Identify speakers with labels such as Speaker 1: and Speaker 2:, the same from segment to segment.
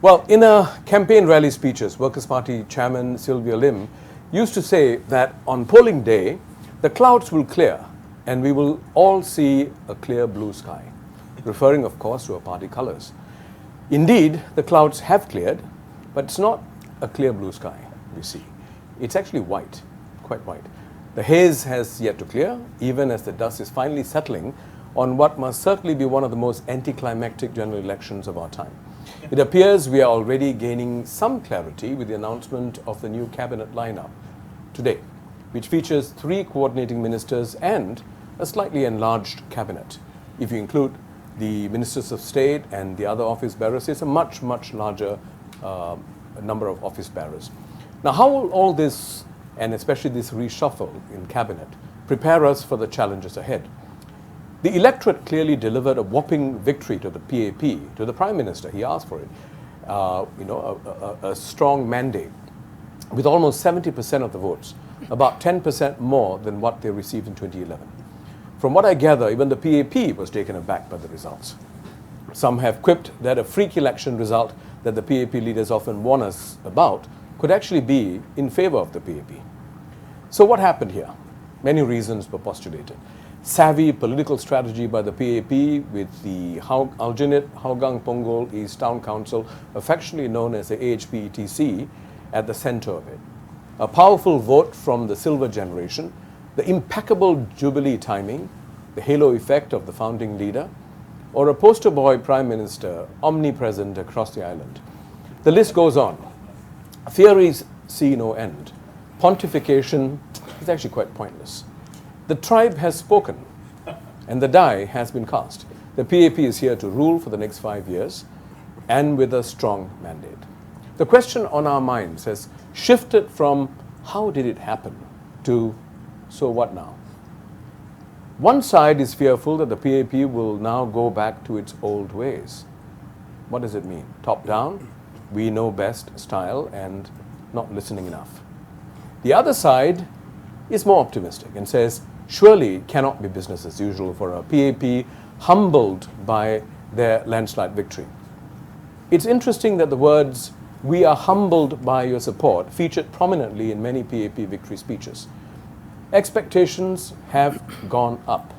Speaker 1: Well, in a campaign rally speeches, Workers' Party Chairman Sylvia Lim used to say that on polling day, the clouds will clear and we will all see a clear blue sky, referring, of course, to her party colors. Indeed, the clouds have cleared, but it's not a clear blue sky, we see. It's actually white, quite white. The haze has yet to clear, even as the dust is finally settling on what must certainly be one of the most anticlimactic general elections of our time. It appears we are already gaining some clarity with the announcement of the new cabinet lineup today, which features 3 coordinating ministers and a slightly enlarged cabinet. If you include the ministers of state and the other office bearers, it's a much, much larger number of office bearers. Now, how will all this, and especially this reshuffle in cabinet, prepare us for the challenges ahead? The electorate clearly delivered a whopping victory to the PAP, to the Prime Minister. He asked for it. A strong mandate with almost 70% of the votes, about 10% more than what they received in 2011. From what I gather, even the PAP was taken aback by the results. Some have quipped that a freak election result that the PAP leaders often warn us about could actually be in favor of the PAP. So what happened here? Many reasons were postulated. Savvy political strategy by the PAP with the Aljunied Hougang Punggol East Town Council, affectionately known as the AHP-ETC, at the center of it. A powerful vote from the silver generation, the impeccable Jubilee timing, the halo effect of the founding leader, or a poster boy Prime Minister omnipresent across the island. The list goes on. Theories see no end. Pontification is actually quite pointless. The tribe has spoken, and the die has been cast. The PAP is here to rule for the next 5 years, and with a strong mandate. The question on our minds has shifted from how did it happen to so what now? One side is fearful that the PAP will now go back to its old ways. What does it mean? Top down, we know best style and not listening enough. The other side is more optimistic and says, surely it cannot be business as usual for a PAP humbled by their landslide victory. It's interesting that the words, "we are humbled by your support," featured prominently in many PAP victory speeches. Expectations have gone up.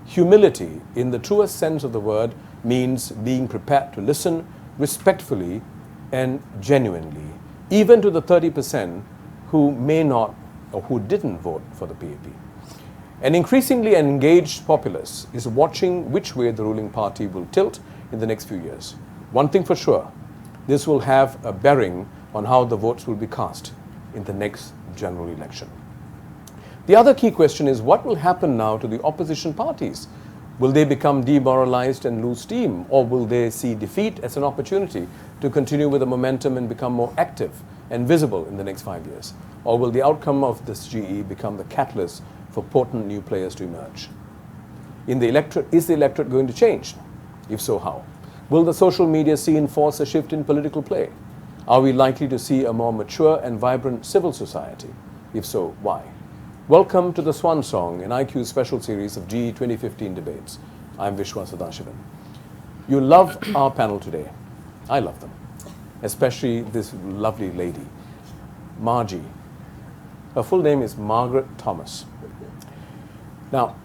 Speaker 1: Humility, in the truest sense of the word, means being prepared to listen respectfully and genuinely, even to the 30% who may not or who didn't vote for the PAP. An increasingly engaged populace is watching which way the ruling party will tilt in the next few years. One thing for sure, this will have a bearing on how the votes will be cast in the next general election. The other key question is what will happen now to the opposition parties? Will they become demoralized and lose steam, or will they see defeat as an opportunity to continue with the momentum and become more active and visible in the next 5 years? Or will the outcome of this GE become the catalyst for potent new players to emerge? In the electorate, is the electorate going to change? If so, how? Will the social media scene force a shift in political play? Are we likely to see a more mature and vibrant civil society? If so, why? Welcome to the Swan Song, an IQ special series of GE 2015 debates. I'm Vishwa Sadashivan. You love our panel today. I love them, especially this lovely lady, Margie. Her full name is Margaret Thomas. Now,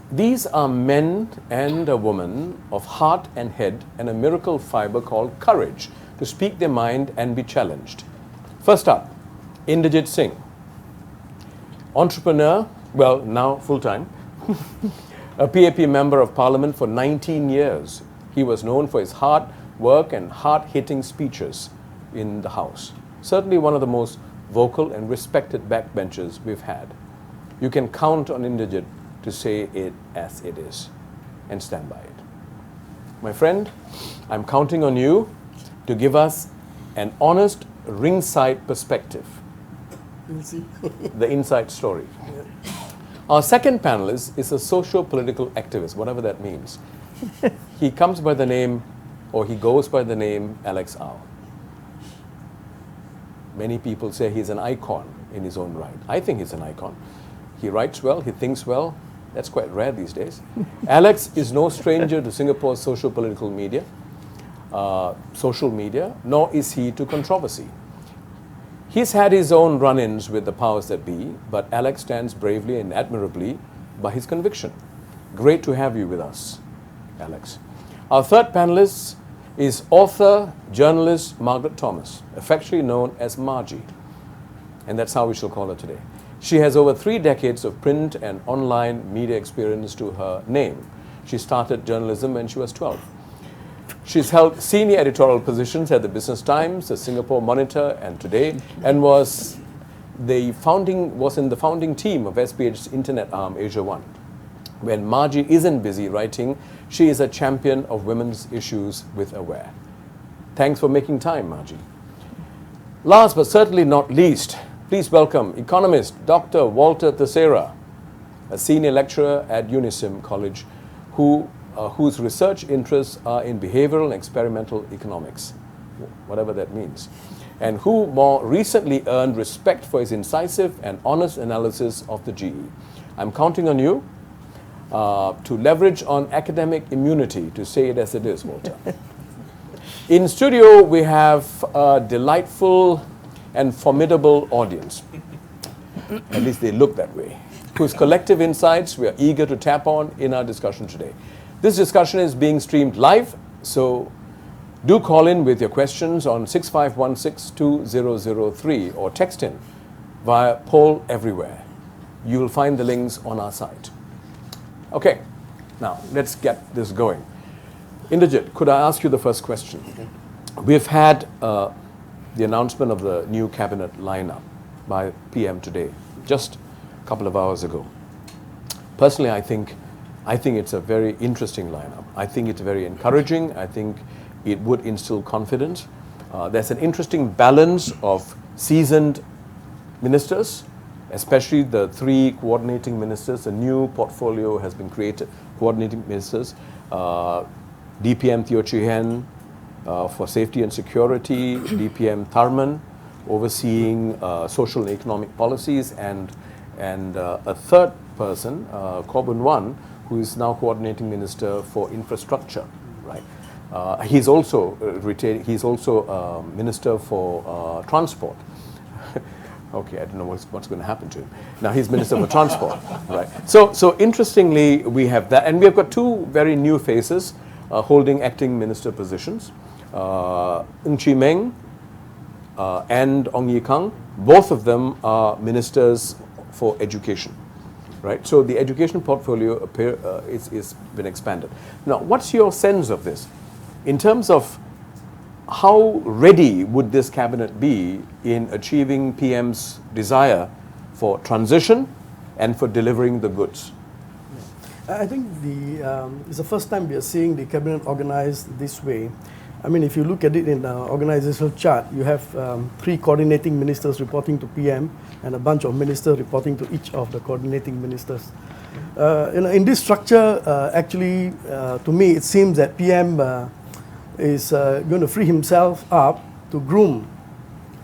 Speaker 1: these are men and a woman of heart and head and a miracle fiber called courage to speak their mind and be challenged. First up, Inderjit Singh. Entrepreneur, well, now full-time, a PAP member of parliament for 19 years. He was known for his hard work and hard-hitting speeches in the House. Certainly one of the most vocal and respected backbenchers we've had. You can count on Inderjit to say it as it is and stand by it. My friend, I'm counting on you to give us an honest ringside perspective.
Speaker 2: We'll see.
Speaker 1: The inside story. Yeah. Our second panelist is a socio-political activist, whatever that means. He comes by the name, or he goes by the name, Alex Au. Many people say he's an icon in his own right. I think he's an icon. He writes well, he thinks well, That's quite rare these days. Alex is no stranger to Singapore's social media, nor is he to controversy. He's had his own run-ins with the powers that be, but Alex stands bravely and admirably by his conviction. Great to have you with us, Alex. Our third panelist is author, journalist Margaret Thomas, affectionately known as Margie, and that's how we shall call her today. She has over 3 decades of print and online media experience to her name. She started journalism when she was 12. She's held senior editorial positions at the Business Times, the Singapore Monitor, and Today, and was in the founding team of SPH's internet arm, Asia One. When Margie isn't busy writing, she is a champion of women's issues with Aware. Thanks for making time, Margie. Last but certainly not least, please welcome economist Dr. Walter Teixeira, a senior lecturer at UNISIM College, whose research interests are in behavioral and experimental economics, whatever that means, and who more recently earned respect for his incisive and honest analysis of the GE. I'm counting on you to leverage on academic immunity, to say it as it is, Walter. In studio, we have a delightful and formidable audience. At least they look that way, whose collective insights we are eager to tap on in our discussion today. This discussion is being streamed live, so do call in with your questions on 6516-2003 or text in via Poll Everywhere. You will find the links on our site. Okay, now let's get this going. Inderjit, could I ask you the first question? We've had the announcement of the new cabinet lineup by PM today, just a couple of hours ago. Personally, I think it's a very interesting lineup. I think it's very encouraging. I think it would instill confidence. There's an interesting balance of seasoned ministers, especially the 3 coordinating ministers. A new portfolio has been created, coordinating ministers. DPM Teo Chee Hean for safety and security, DPM Tharman overseeing social and economic policies, and a third person, Corbin Wan, who is now coordinating minister for infrastructure, right? He's also minister for transport. Okay, I don't know what's going to happen to him. Now he's minister for transport, right? So interestingly, we have that, and we have got 2 very new faces holding acting minister positions, Ng Chee Meng and Ong Ye Kung. Both of them are ministers for education. Right, so the education portfolio is been expanded. Now, what's your sense of this, in terms of how ready would this cabinet be in achieving PM's desire for transition and for delivering the goods?
Speaker 2: I think it's the first time we are seeing the cabinet organized this way. I mean, if you look at it in the organizational chart, you have 3 coordinating ministers reporting to PM and a bunch of ministers reporting to each of the coordinating ministers. In this structure, actually, to me, it seems that PM is going to free himself up to groom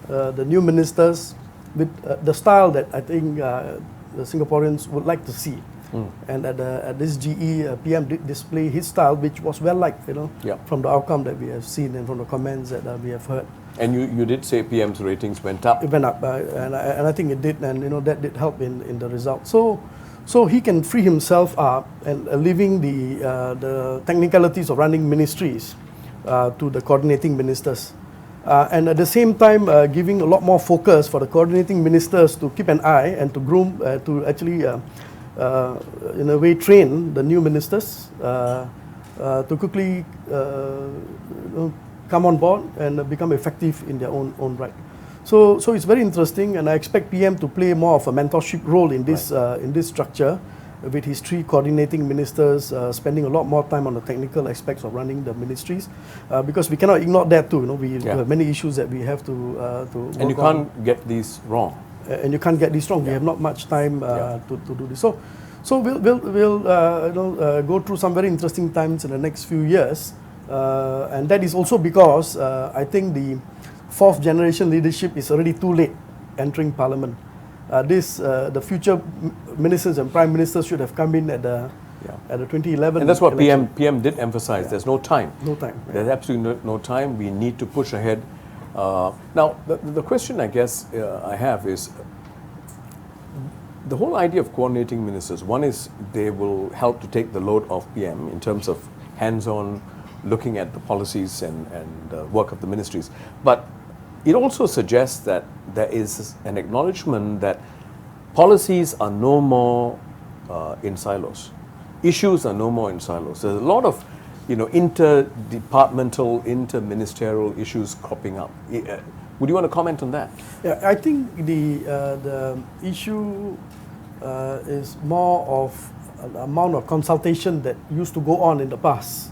Speaker 2: the new ministers with the style that I think the Singaporeans would like to see. And at this GE, PM did display his style, which was well liked, from the outcome that we have seen and from the comments that we have heard.
Speaker 1: And you did say PM's ratings went up.
Speaker 2: It went up, and I think it did, and that did help in the result. So he can free himself up and leaving the technicalities of running ministries to the coordinating ministers. And at the same time, giving a lot more focus for the coordinating ministers to keep an eye and to groom, to actually in a way train the new ministers to quickly come on board and become effective in their own right. So it's very interesting, and I expect PM to play more of a mentorship role in this structure, with his 3 coordinating ministers spending a lot more time on the technical aspects of running the ministries, because we cannot ignore that too. We have many issues that we have to
Speaker 1: and you can't get these wrong.
Speaker 2: And you can't get this wrong. We have not much time to do this. So we'll go through some very interesting times in the next few years, and that is also because I think the 4th generation leadership is already too late entering parliament. the future ministers and prime ministers should have come in at the 2011.
Speaker 1: And that's what
Speaker 2: election.
Speaker 1: PM did emphasize. Yeah. There's no time.
Speaker 2: No time. Yeah.
Speaker 1: There's absolutely no time. We need to push ahead. Now, the question I guess I have is the whole idea of coordinating ministers. One is they will help to take the load off PM in terms of hands-on looking at the policies and work of the ministries. But it also suggests that there is an acknowledgement that policies are no more in silos. Issues are no more in silos. There's a lot of interdepartmental, interministerial issues cropping up. Would you want to comment on that?
Speaker 2: Yeah, I think the issue is more of an amount of consultation that used to go on in the past.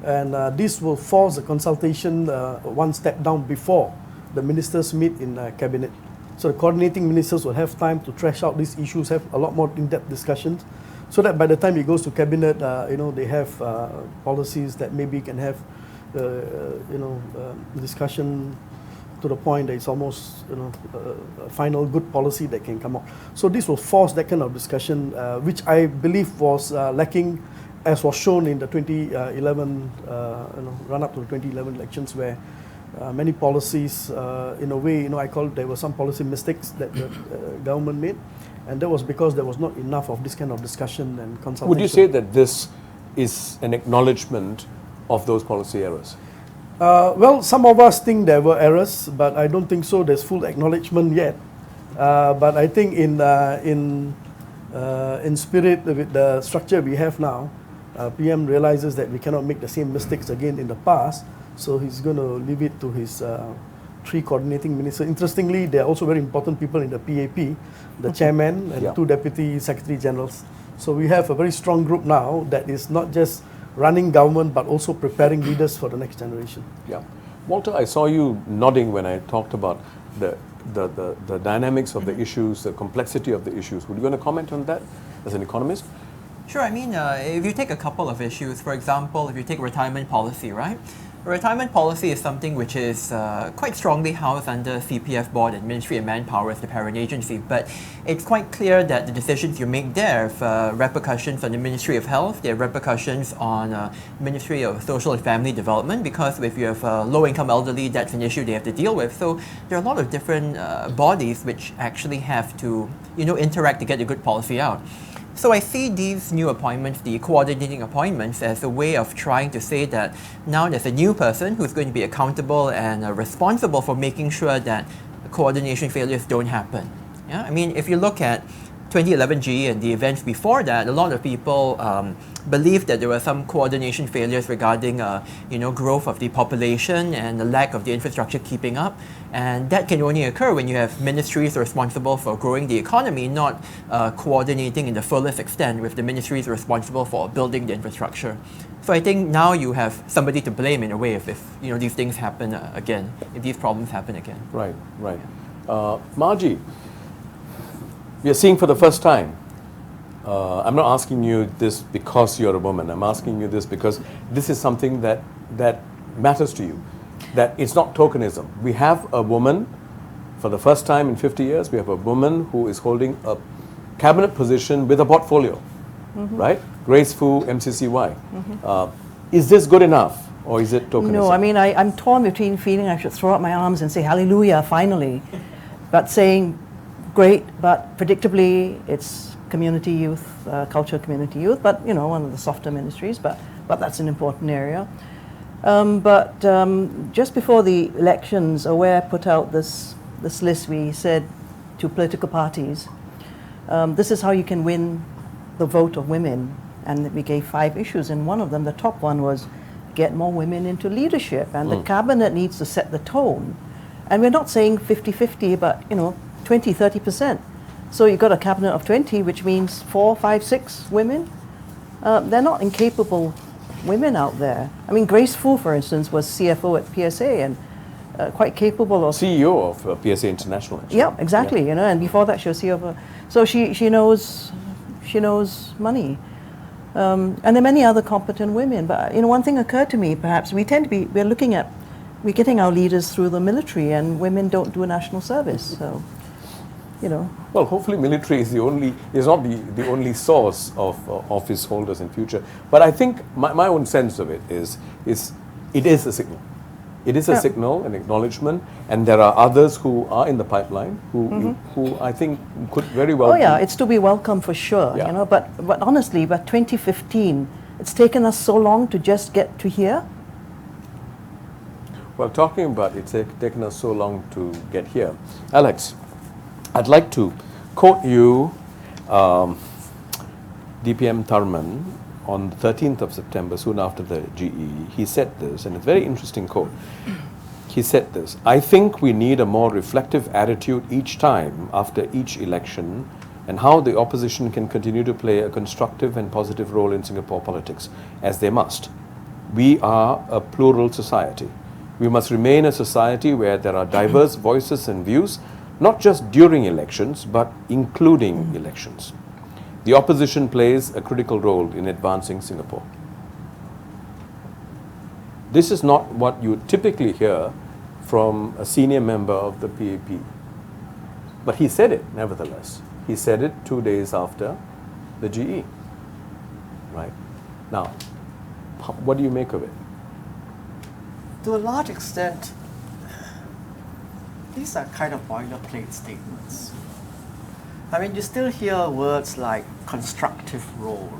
Speaker 2: And this will force the consultation one step down before the ministers meet in cabinet. So the coordinating ministers will have time to thrash out these issues, have a lot more in-depth discussions, so that by the time it goes to cabinet, they have policies that maybe can have, discussion to the point that it's almost, a final good policy that can come out. So this will force that kind of discussion, which I believe was lacking, as was shown in the 2011, run-up to the 2011 elections, where many policies, in a way, I call it, there were some policy mistakes that the government made, and that was because there was not enough of this kind of discussion and consultation.
Speaker 1: Would you say that this is an acknowledgement of those policy errors?
Speaker 2: Well, some of us think there were errors, but I don't think so. There's full acknowledgement yet. But I think in spirit with the structure we have now, PM realizes that we cannot make the same mistakes again in the past, so he's going to leave it to his 3 coordinating ministers. Interestingly, they are also very important people in the PAP, the chairman and 2 deputy secretary generals. So we have a very strong group now that is not just running government but also preparing leaders for the next generation.
Speaker 1: Yeah. Walter, I saw you nodding when I talked about the dynamics of the issues, the complexity of the issues. Would you want to comment on that as an economist?
Speaker 3: Sure. I mean, if you take a couple of issues, for example, if you take retirement policy, right? Retirement policy is something which is quite strongly housed under CPF board and Ministry of Manpower as the parent agency, but it's quite clear that the decisions you make there have repercussions on the Ministry of Health, there are repercussions on Ministry of Social and Family Development, because if you have low-income elderly, that's an issue they have to deal with. So there are a lot of different bodies which actually have to, interact to get a good policy out. So I see these new appointments, the coordinating appointments, as a way of trying to say that now there's a new person who's going to be accountable and responsible for making sure that coordination failures don't happen. Yeah? I mean, if you look at 2011 GE and the events before that, a lot of people believed that there were some coordination failures regarding growth of the population and the lack of the infrastructure keeping up. And that can only occur when you have ministries responsible for growing the economy, not coordinating in the fullest extent with the ministries responsible for building the infrastructure. So I think now you have somebody to blame in a way if these things happen again, if these problems happen again.
Speaker 1: Right, right. Margie, we are seeing for the first time. I'm not asking you this because you're a woman. I'm asking you this because this is something that matters to you, that it's not tokenism. We have a woman, for the first time in 50 years, we have a woman who is holding a cabinet position with a portfolio, right? Grace Fu, MCCY. Is this good enough, or is it tokenism?
Speaker 4: No, I mean, I'm torn between feeling I should throw up my arms and say, hallelujah, finally, but saying, great, but predictably, it's community youth, culture community youth, but one of the softer ministries, but that's an important area. But just before the elections, Aware put out this list. We said to political parties, this is how you can win the vote of women, and we gave 5 issues, and one of them, the top one, was get more women into leadership, and the cabinet needs to set the tone. And we're not saying 50-50, but 20-30%. So you've got a cabinet of 20, which means 4, 5, 6 women. They're not incapable women out there. I mean, Grace Fu, for instance, was CFO at PSA and quite capable of...
Speaker 1: CEO of PSA International. Actually.
Speaker 4: Yeah, exactly. Yeah. And before that, she was CEO of... So she knows money. And there are many other competent women. But one thing occurred to me, perhaps, we're getting our leaders through the military, and women don't do a national service. So
Speaker 1: Well, hopefully military is not the only source of office holders in future. But I think my own sense of it is it is a signal. It is a signal, an acknowledgement, and there are others who are in the pipeline who I think could very well.
Speaker 4: Oh yeah, it's to be welcome for sure.
Speaker 1: Yeah.
Speaker 4: But honestly, by 2015, it's taken us so long to just get to here.
Speaker 1: Well, talking about it's taken us so long to get here, Alex, I'd like to quote you DPM Tharman on the 13th of September, soon after the GE. He said this, and it's a very interesting quote. He said this: "I think we need a more reflective attitude each time after each election, and how the opposition can continue to play a constructive and positive role in Singapore politics, as they must. We are a plural society. We must remain a society where there are diverse voices and views, not just during elections, but including elections. The opposition plays a critical role in advancing Singapore." This is not what you typically hear from a senior member of the PAP. But he said it, nevertheless. He said it 2 days after the GE. Right? Now, what do you make of it?
Speaker 5: To a large extent, these are kind of boilerplate statements. I mean, you still hear words like constructive role.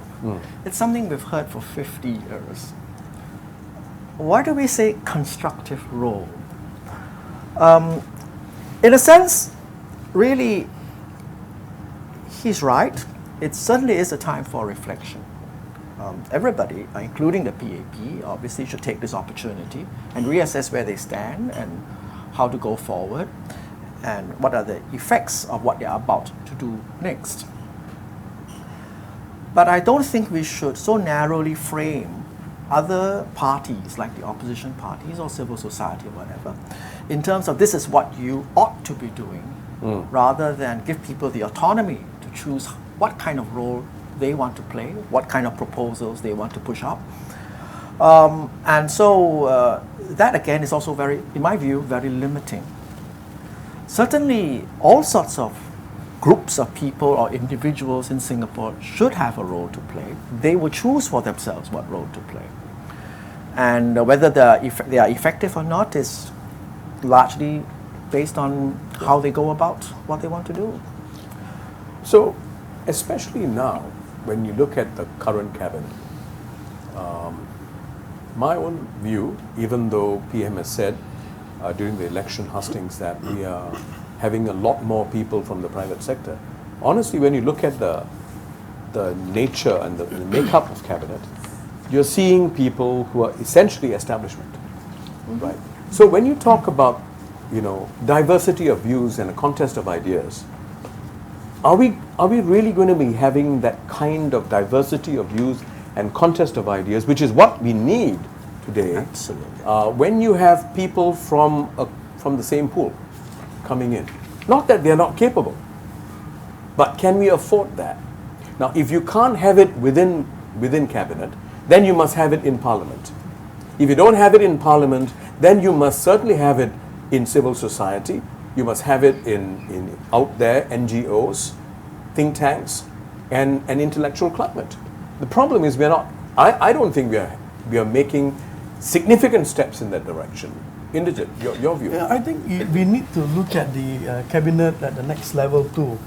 Speaker 5: It's something we've heard for 50 years. Why do we say constructive role? In a sense, really, he's right. It certainly is a time for reflection. Everybody, including the PAP, obviously should take this opportunity and reassess where they stand and how to go forward, and what are the effects of what they are about to do next. But I don't think we should so narrowly frame other parties, like the opposition parties or civil society or whatever, in terms of this is what you ought to be doing, rather than give people the autonomy to choose what kind of role they want to play, what kind of proposals they want to push up. And so that again is also very, in my view, very limiting. Certainly all sorts of groups of people or individuals in Singapore should have a role to play. They will choose for themselves what role to play. And whether they are effective or not is largely based on how they go about what they want to do.
Speaker 1: So, especially now, when you look at the current cabinet, my own view, even though PM has said during the election hustings that we are having a lot more people from the private sector, honestly, when you look at the nature and the makeup of cabinet, you're seeing people who are essentially establishment, right? So when you talk about, diversity of views and a contest of ideas, are we really going to be having that kind of diversity of views and contest of ideas, which is what we need today?
Speaker 5: Absolutely.
Speaker 1: When you have people from the same pool coming in, not that they are not capable, but can we afford that? Now, if you can't have it within cabinet, then you must have it in Parliament. If you don't have it in Parliament, then you must certainly have it in civil society. You must have it in out there, NGOs, think tanks, and an intellectual climate. The problem is I don't think we are making significant steps in that direction. Indigent, your view?
Speaker 2: Yeah, I think we need to look at the cabinet at the next level too.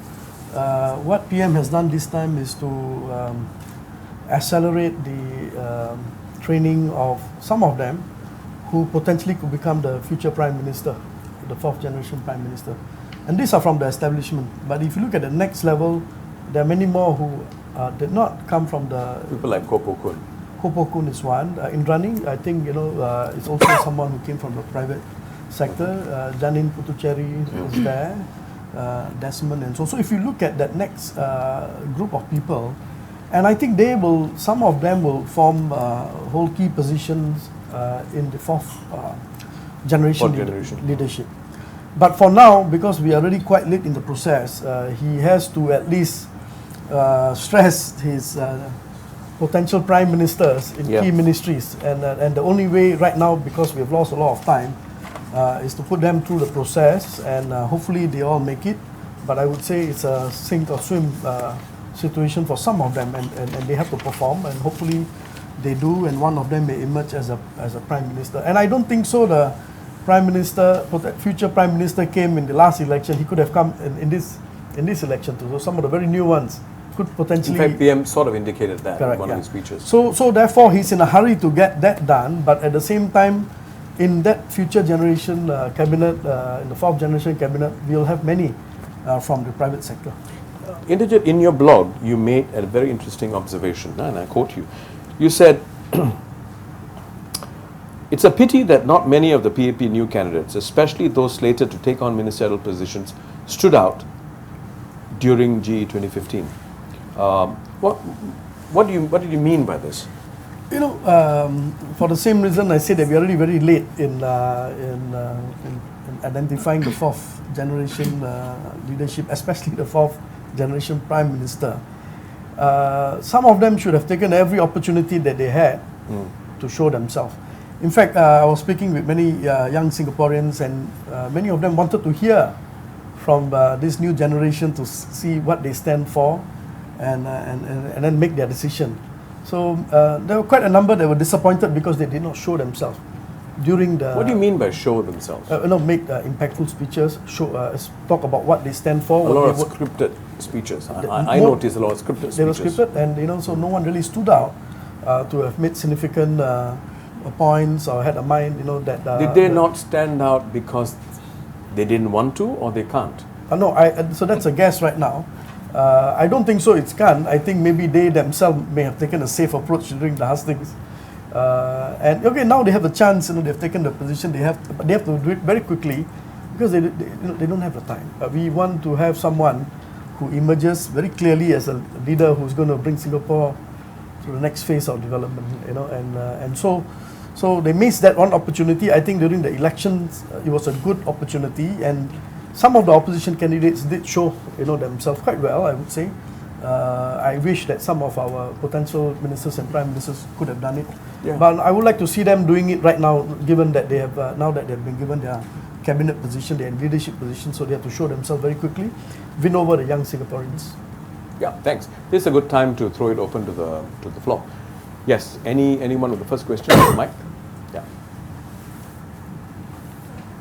Speaker 2: What PM has done this time is to accelerate the training of some of them who potentially could become the future Prime Minister, the fourth generation Prime Minister. And these are from the establishment. But if you look at the next level, there are many more who did not come from the...
Speaker 1: People like Kopo Kun.
Speaker 2: Kopo Kun is one. Indrani, I think, is also someone who came from the private sector. Janin Putucherry was there, Desmond, and so. So if you look at that next group of people, and I think some of them will form hold key positions in the fourth generation leadership. But for now, because we are already quite late in the process, he has to at least stress his potential prime ministers in key ministries. And the only way right now, because we've lost a lot of time, is to put them through the process, and hopefully they all make it. but I would say it's a sink or swim situation for some of them, and they have to perform, and hopefully they do, and one of them may emerge as a prime minister. And I don't think so. The prime minister, future prime minister, came in the last election. He could have come in this election too. So some of the very new ones could potentially.
Speaker 1: In fact, PM sort of indicated that
Speaker 2: correct,
Speaker 1: in one
Speaker 2: yeah.
Speaker 1: of his speeches.
Speaker 2: So therefore, he's in a hurry to get that done. But at the same time, in that future generation cabinet, in the fourth generation cabinet, we'll have many from the private sector.
Speaker 1: Intelligent, in your blog, you made a very interesting observation, and I quote you. You said, "It's a pity that not many of the PAP new candidates, especially those slated to take on ministerial positions, stood out during GE 2015. What did you mean by this?
Speaker 2: You know, for the same reason I said that we're already very late in identifying the fourth generation leadership, especially the fourth generation prime minister. Some of them should have taken every opportunity that they had to show themselves. In fact, I was speaking with many young Singaporeans, and many of them wanted to hear from this new generation to see what they stand for, and then make their decision. So there were quite a number that were disappointed because they did not show themselves during the.
Speaker 1: What do you mean by show themselves?
Speaker 2: Make impactful speeches, talk about what they stand for.
Speaker 1: A lot of scripted speeches. I noticed a lot of scripted speeches.
Speaker 2: They were scripted, and so no one really stood out to have made significant points or had a mind. That.
Speaker 1: Did they not stand out because they didn't want to, or they can't?
Speaker 2: No, so that's a guess right now. I don't think so. It's can't. I think maybe they themselves may have taken a safe approach during the hustings. And okay, now they have a chance. They've taken the position. They have to do it very quickly because they don't have the time. We want to have someone who emerges very clearly as a leader who's going to bring Singapore to the next phase of development. And so they missed that one opportunity. I think during the elections, it was a good opportunity, and some of the opposition candidates did show themselves quite well, I would say. I wish that some of our potential ministers and prime ministers could have done it. Yeah. But I would like to see them doing it right now, given that they have now that they've been given their cabinet position, their leadership position, so they have to show themselves very quickly, win over the young Singaporeans.
Speaker 1: Yeah, thanks. This is a good time to throw it open to the floor. Yes, anyone with the first question? Mike? Yeah.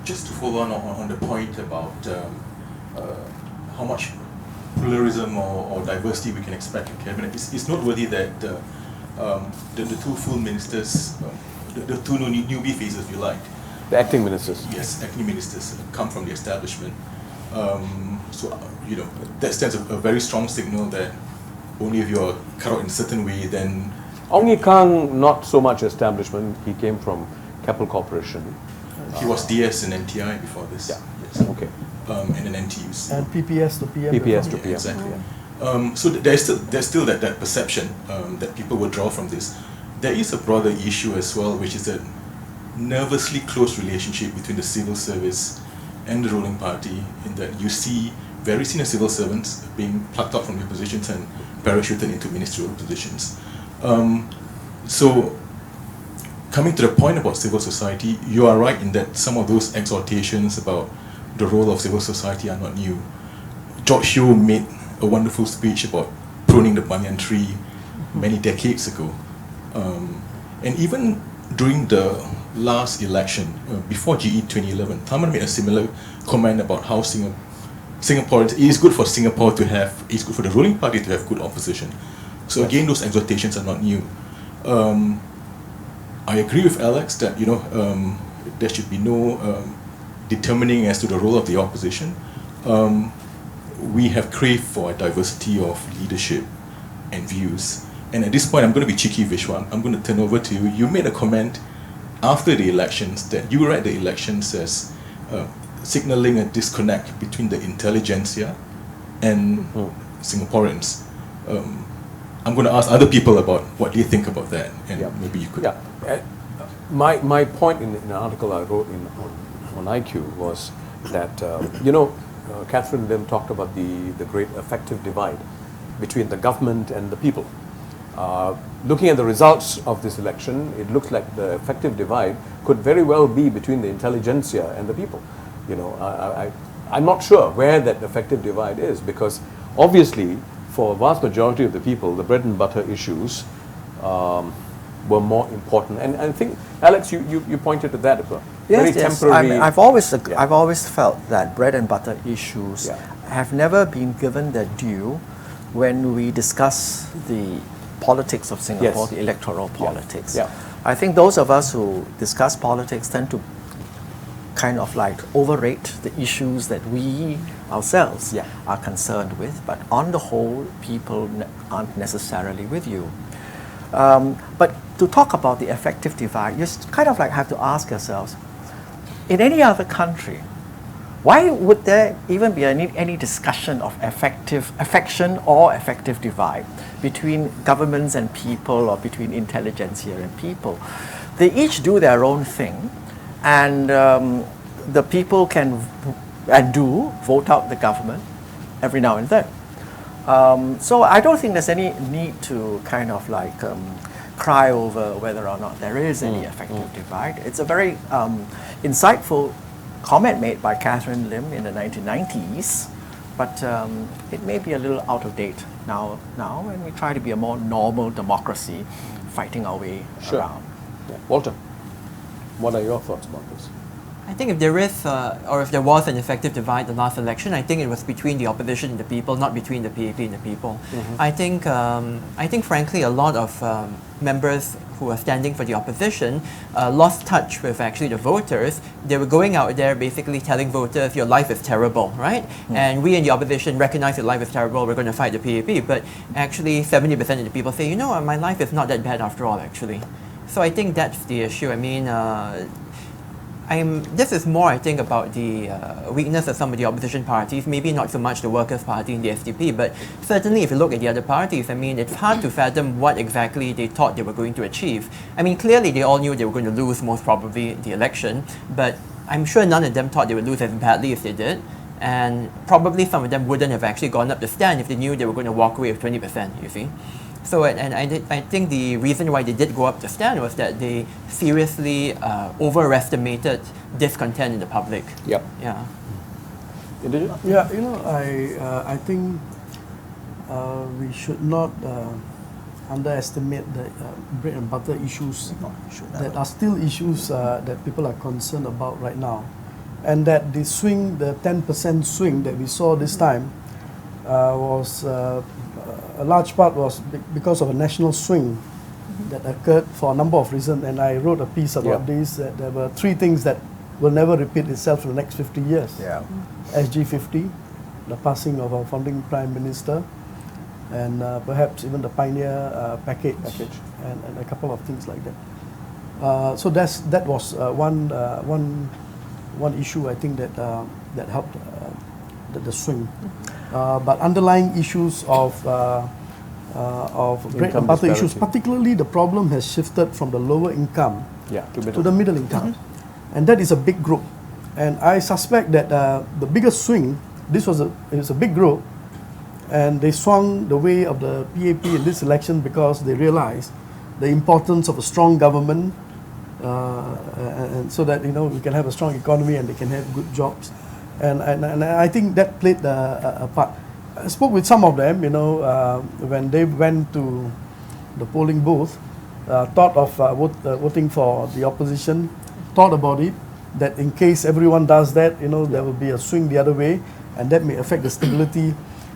Speaker 6: Just to follow on the point about how much pluralism or diversity we can expect in cabinet, it's noteworthy that the two full ministers, the two newbie faces, if you like,
Speaker 1: the acting ministers.
Speaker 6: Yes, acting ministers come from the establishment. So that sends a very strong signal that only if you're cut out in a certain way, then.
Speaker 1: Ong Ye Kang, not so much establishment. He came from Keppel Corporation.
Speaker 6: He was DS and NTI before this.
Speaker 1: Yeah.
Speaker 6: Yes.
Speaker 1: Okay.
Speaker 6: And then NTUs.
Speaker 2: And PPS to PM.
Speaker 1: PPS to PM.
Speaker 6: Yeah, exactly. Yeah. So there's still that perception that people will draw from this. There is a broader issue as well, which is that nervously close relationship between the civil service and the ruling party, in that you see very senior civil servants being plucked out from their positions and parachuted into ministerial positions. So, coming to the point about civil society, you are right in that some of those exhortations about the role of civil society are not new. George Yeo made a wonderful speech about pruning the banyan tree many decades ago. And even during the last election, before GE 2011, Tharman made a similar comment about how Singaporeans, it is good for Singapore to have, it's good for the ruling party to have good opposition. So again, those exhortations are not new. I agree with Alex that there should be no determining as to the role of the opposition. We have craved for a diversity of leadership and views. And at this point, I'm going to be cheeky, Vishwan. I'm going to turn over to you. You made a comment after the elections that you read the elections as signaling a disconnect between the intelligentsia and Singaporeans. I'm going to ask other people about what they think about that, and maybe you could.
Speaker 1: Yeah. My point in an article I wrote on IQ was that Catherine Lim talked about the great affective divide between the government and the people. Looking at the results of this election, it looks like the affective divide could very well be between the intelligentsia and the people. I'm not sure where that effective divide is, because obviously for a vast majority of the people, the bread and butter issues were more important. And I think, Alex, you pointed to that as well. Very
Speaker 5: Yes.
Speaker 1: temporary.
Speaker 5: I mean, I've always felt that bread and butter issues
Speaker 1: Yeah.
Speaker 5: have never been given their due when we discuss the politics of Singapore,
Speaker 1: Yes.
Speaker 5: the electoral politics.
Speaker 1: Yeah.
Speaker 5: I think those of us who discuss politics tend to kind of like overrate the issues that we ourselves
Speaker 1: Yeah.
Speaker 5: are concerned with, but on the whole, people aren't necessarily with you. But to talk about the affective divide, you kind of like have to ask yourselves, in any other country, why would there even be any discussion of affection or affective divide between governments and people, or between intelligentsia and people? They each do their own thing, and the people can and do vote out the government every now and then. So I don't think there's any need to kind of like cry over whether or not there is any affective divide. It's a very insightful comment made by Catherine Lim in the 1990s, but it may be a little out of date now, and we try to be a more normal democracy, fighting our way
Speaker 1: Sure.
Speaker 5: around.
Speaker 1: Yeah. Walter, what are your thoughts about this?
Speaker 3: I think if there is, or if there was an effective divide the last election, I think it was between the opposition and the people, not between the PAP and the people. I think frankly, a lot of members who are standing for the opposition lost touch with actually the voters. They were going out there basically telling voters, your life is terrible, right? And we in the opposition recognize your life is terrible, we're going to fight the PAP. But actually 70% of the people say, you know what, my life is not that bad after all, actually. So I think that's the issue. I mean, this is more, I think, about the weakness of some of the opposition parties, maybe not so much the Workers' Party and the SDP, but certainly if you look at the other parties, I mean, it's hard to fathom what exactly they thought they were going to achieve. I mean, clearly they all knew they were going to lose most probably the election, but I'm sure none of them thought they would lose as badly as they did, and probably some of them wouldn't have actually gone up the stand if they knew they were going to walk away with 20%, you see. So, and I think the reason why they did go up the stand was that they seriously overestimated discontent in the public.
Speaker 1: Yep.
Speaker 3: Yeah.
Speaker 1: Intelligent?
Speaker 2: Yeah, I think we should not underestimate the bread and butter issues that are still issues that people are concerned about right now. And that the swing, the 10% swing that we saw this time was a large part was because of a national swing that occurred for a number of reasons. And I wrote a piece about this, that there were three things that will never repeat itself for the next 50 years.
Speaker 5: Yeah.
Speaker 2: SG50, the passing of our founding Prime Minister, and perhaps even the Pioneer package. And a couple of things like that. So that was one issue, I think, that helped the swing. But underlying issues of bread and butter issues, particularly the problem has shifted from the lower income to the middle income. And that is a big group. And I suspect that the biggest swing, it was a big group, and they swung the way of the PAP in this election because they realized the importance of a strong government, and so that we can have a strong economy and they can have good jobs. And I think that played a part. I spoke with some of them, when they went to the polling booth, thought of voting for the opposition, thought about it, that in case everyone does that, there will be a swing the other way, and that may affect the stability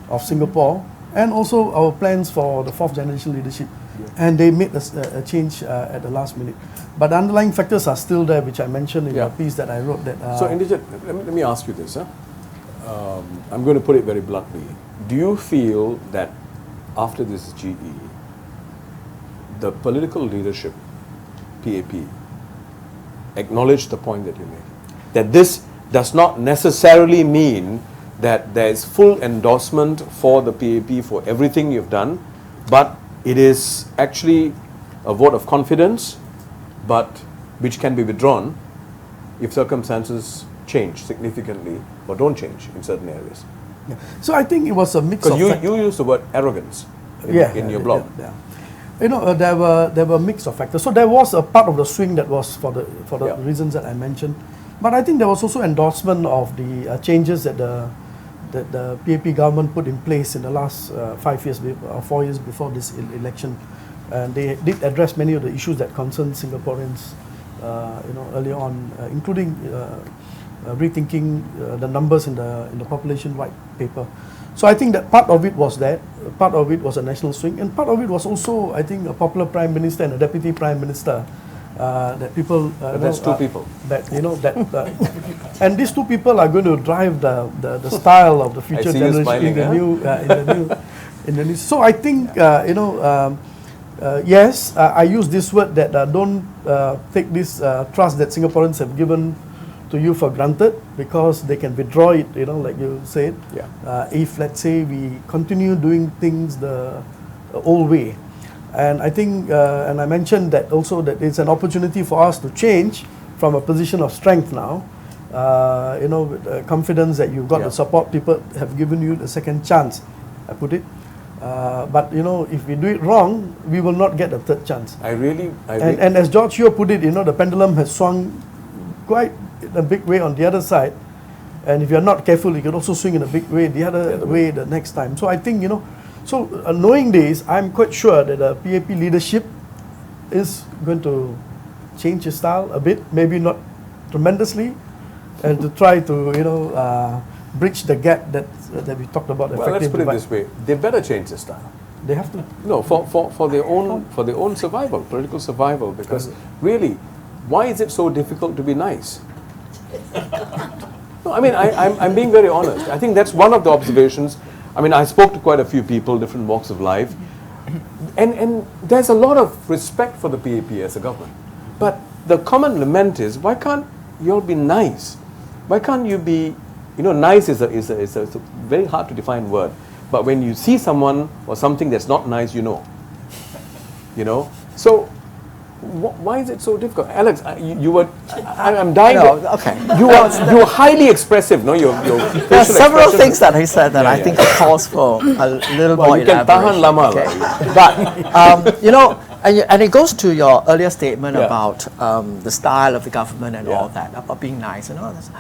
Speaker 2: of Singapore, and also our plans for the fourth generation leadership. And they made a change at the last minute. But the underlying factors are still there, which I mentioned in the piece that I wrote.
Speaker 1: So, Indigent, let me ask you this. I'm going to put it very bluntly. Do you feel that after this GE, the political leadership, PAP, acknowledged the point that you made? That this does not necessarily mean that there is full endorsement for the PAP for everything you've done, but it is actually a vote of confidence, but which can be withdrawn if circumstances change significantly or don't change in certain areas.
Speaker 2: Yeah. So I think it was a mix of
Speaker 1: Because you used the word arrogance in your blog.
Speaker 2: There were a mix of factors. So there was a part of the swing that was for the reasons that I mentioned. But I think there was also endorsement of the changes that the PAP government put in place in the last 5 years or 4 years before this election. And they did address many of the issues that concern Singaporeans, earlier on, including rethinking the numbers in the population white paper. So I think that part of it was that, part of it was a national swing, and part of it was also, I think, a popular prime minister and a deputy prime minister. That people,
Speaker 1: that's two people.
Speaker 2: And these two people are going to drive the style of the future generation
Speaker 1: smiling,
Speaker 2: in the new. So I think yes, I use this word that don't take this trust that Singaporeans have given to you for granted, because they can withdraw it. Like you said, if let's say we continue doing things the old way. And I think, and I mentioned that also, that it's an opportunity for us to change from a position of strength now. With confidence that you've got the support, people have given you the second chance, I put it. But if we do it wrong, we will not get a third chance. And as George Yeo put it, the pendulum has swung quite in a big way on the other side. And if you're not careful, it can also swing in a big way the other way the next time. So I think, so knowing this, I'm quite sure that the PAP leadership is going to change his style a bit, maybe not tremendously, and to try to bridge the gap that we talked about.
Speaker 1: Well, let's put it this way: they better change their style.
Speaker 2: They have to.
Speaker 1: No, for their own survival, political survival. Because really, why is it so difficult to be nice? No, I mean, I'm being very honest. I think that's one of the observations. I mean, I spoke to quite a few people, different walks of life, and there's a lot of respect for the PAP as a government. But the common lament is, why can't you all be nice? Why can't you be, nice is a very hard to define word. But when you see someone or something that's not nice, So why is it so difficult? Alex, you were, I'm dying.
Speaker 5: No, okay.
Speaker 1: You are highly expressive, no? Your
Speaker 5: there are several things that he said that I think calls for a little more
Speaker 1: you can tahan
Speaker 5: elaboration.
Speaker 1: lama
Speaker 5: But, and it goes to your earlier statement about the style of the government and all that, about being nice and all this.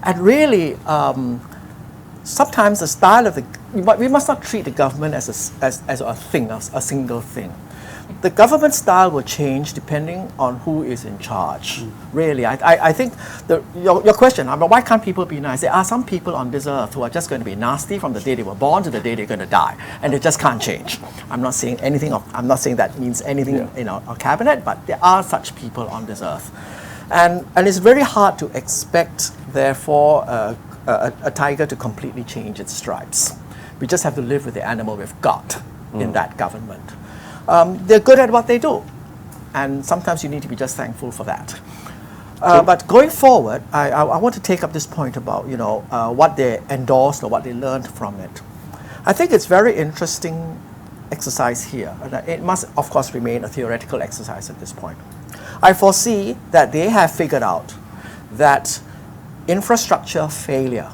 Speaker 5: And really, sometimes the style of we must not treat the government as a thing, a single thing. The government style will change depending on who is in charge. Really, I think your question about why can't people be nice? There are some people on this earth who are just going to be nasty from the day they were born to the day they're going to die, and they just can't change. I'm not saying anything. I'm not saying that means anything in our cabinet, but there are such people on this earth, and it's very hard to expect, therefore, a tiger to completely change its stripes. We just have to live with the animal we've got in that government. They're good at what they do, and sometimes you need to be just thankful for that. But going forward, I want to take up this point about what they endorsed or what they learned from it. I think it's very interesting exercise here. It must, of course, remain a theoretical exercise at this point. I foresee that they have figured out that infrastructure failure,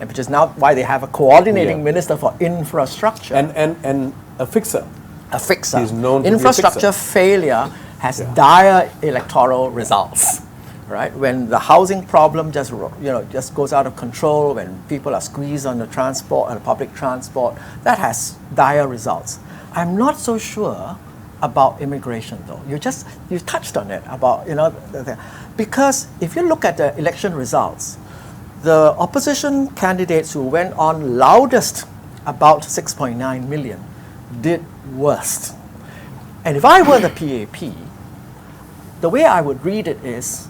Speaker 5: and which is now why they have a coordinating minister for infrastructure
Speaker 1: and a fixer.
Speaker 5: A fixer.
Speaker 1: He's known to be a
Speaker 5: Infrastructure
Speaker 1: fixer.
Speaker 5: failure has dire electoral results, right? When the housing problem just goes out of control, when people are squeezed on the transport and public transport, that has dire results. I'm not so sure about immigration, though. You touched on it about because if you look at the election results, the opposition candidates who went on loudest, about 6.9 million, did worst. And if I were the PAP, the way I would read it is,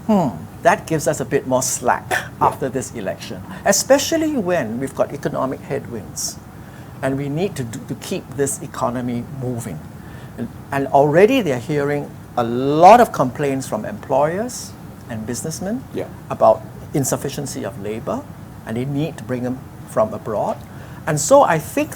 Speaker 5: that gives us a bit more slack after this election, especially when we've got economic headwinds and we need to keep this economy moving. And already they're hearing a lot of complaints from employers and businessmen about insufficiency of labor, and they need to bring them from abroad. And so I think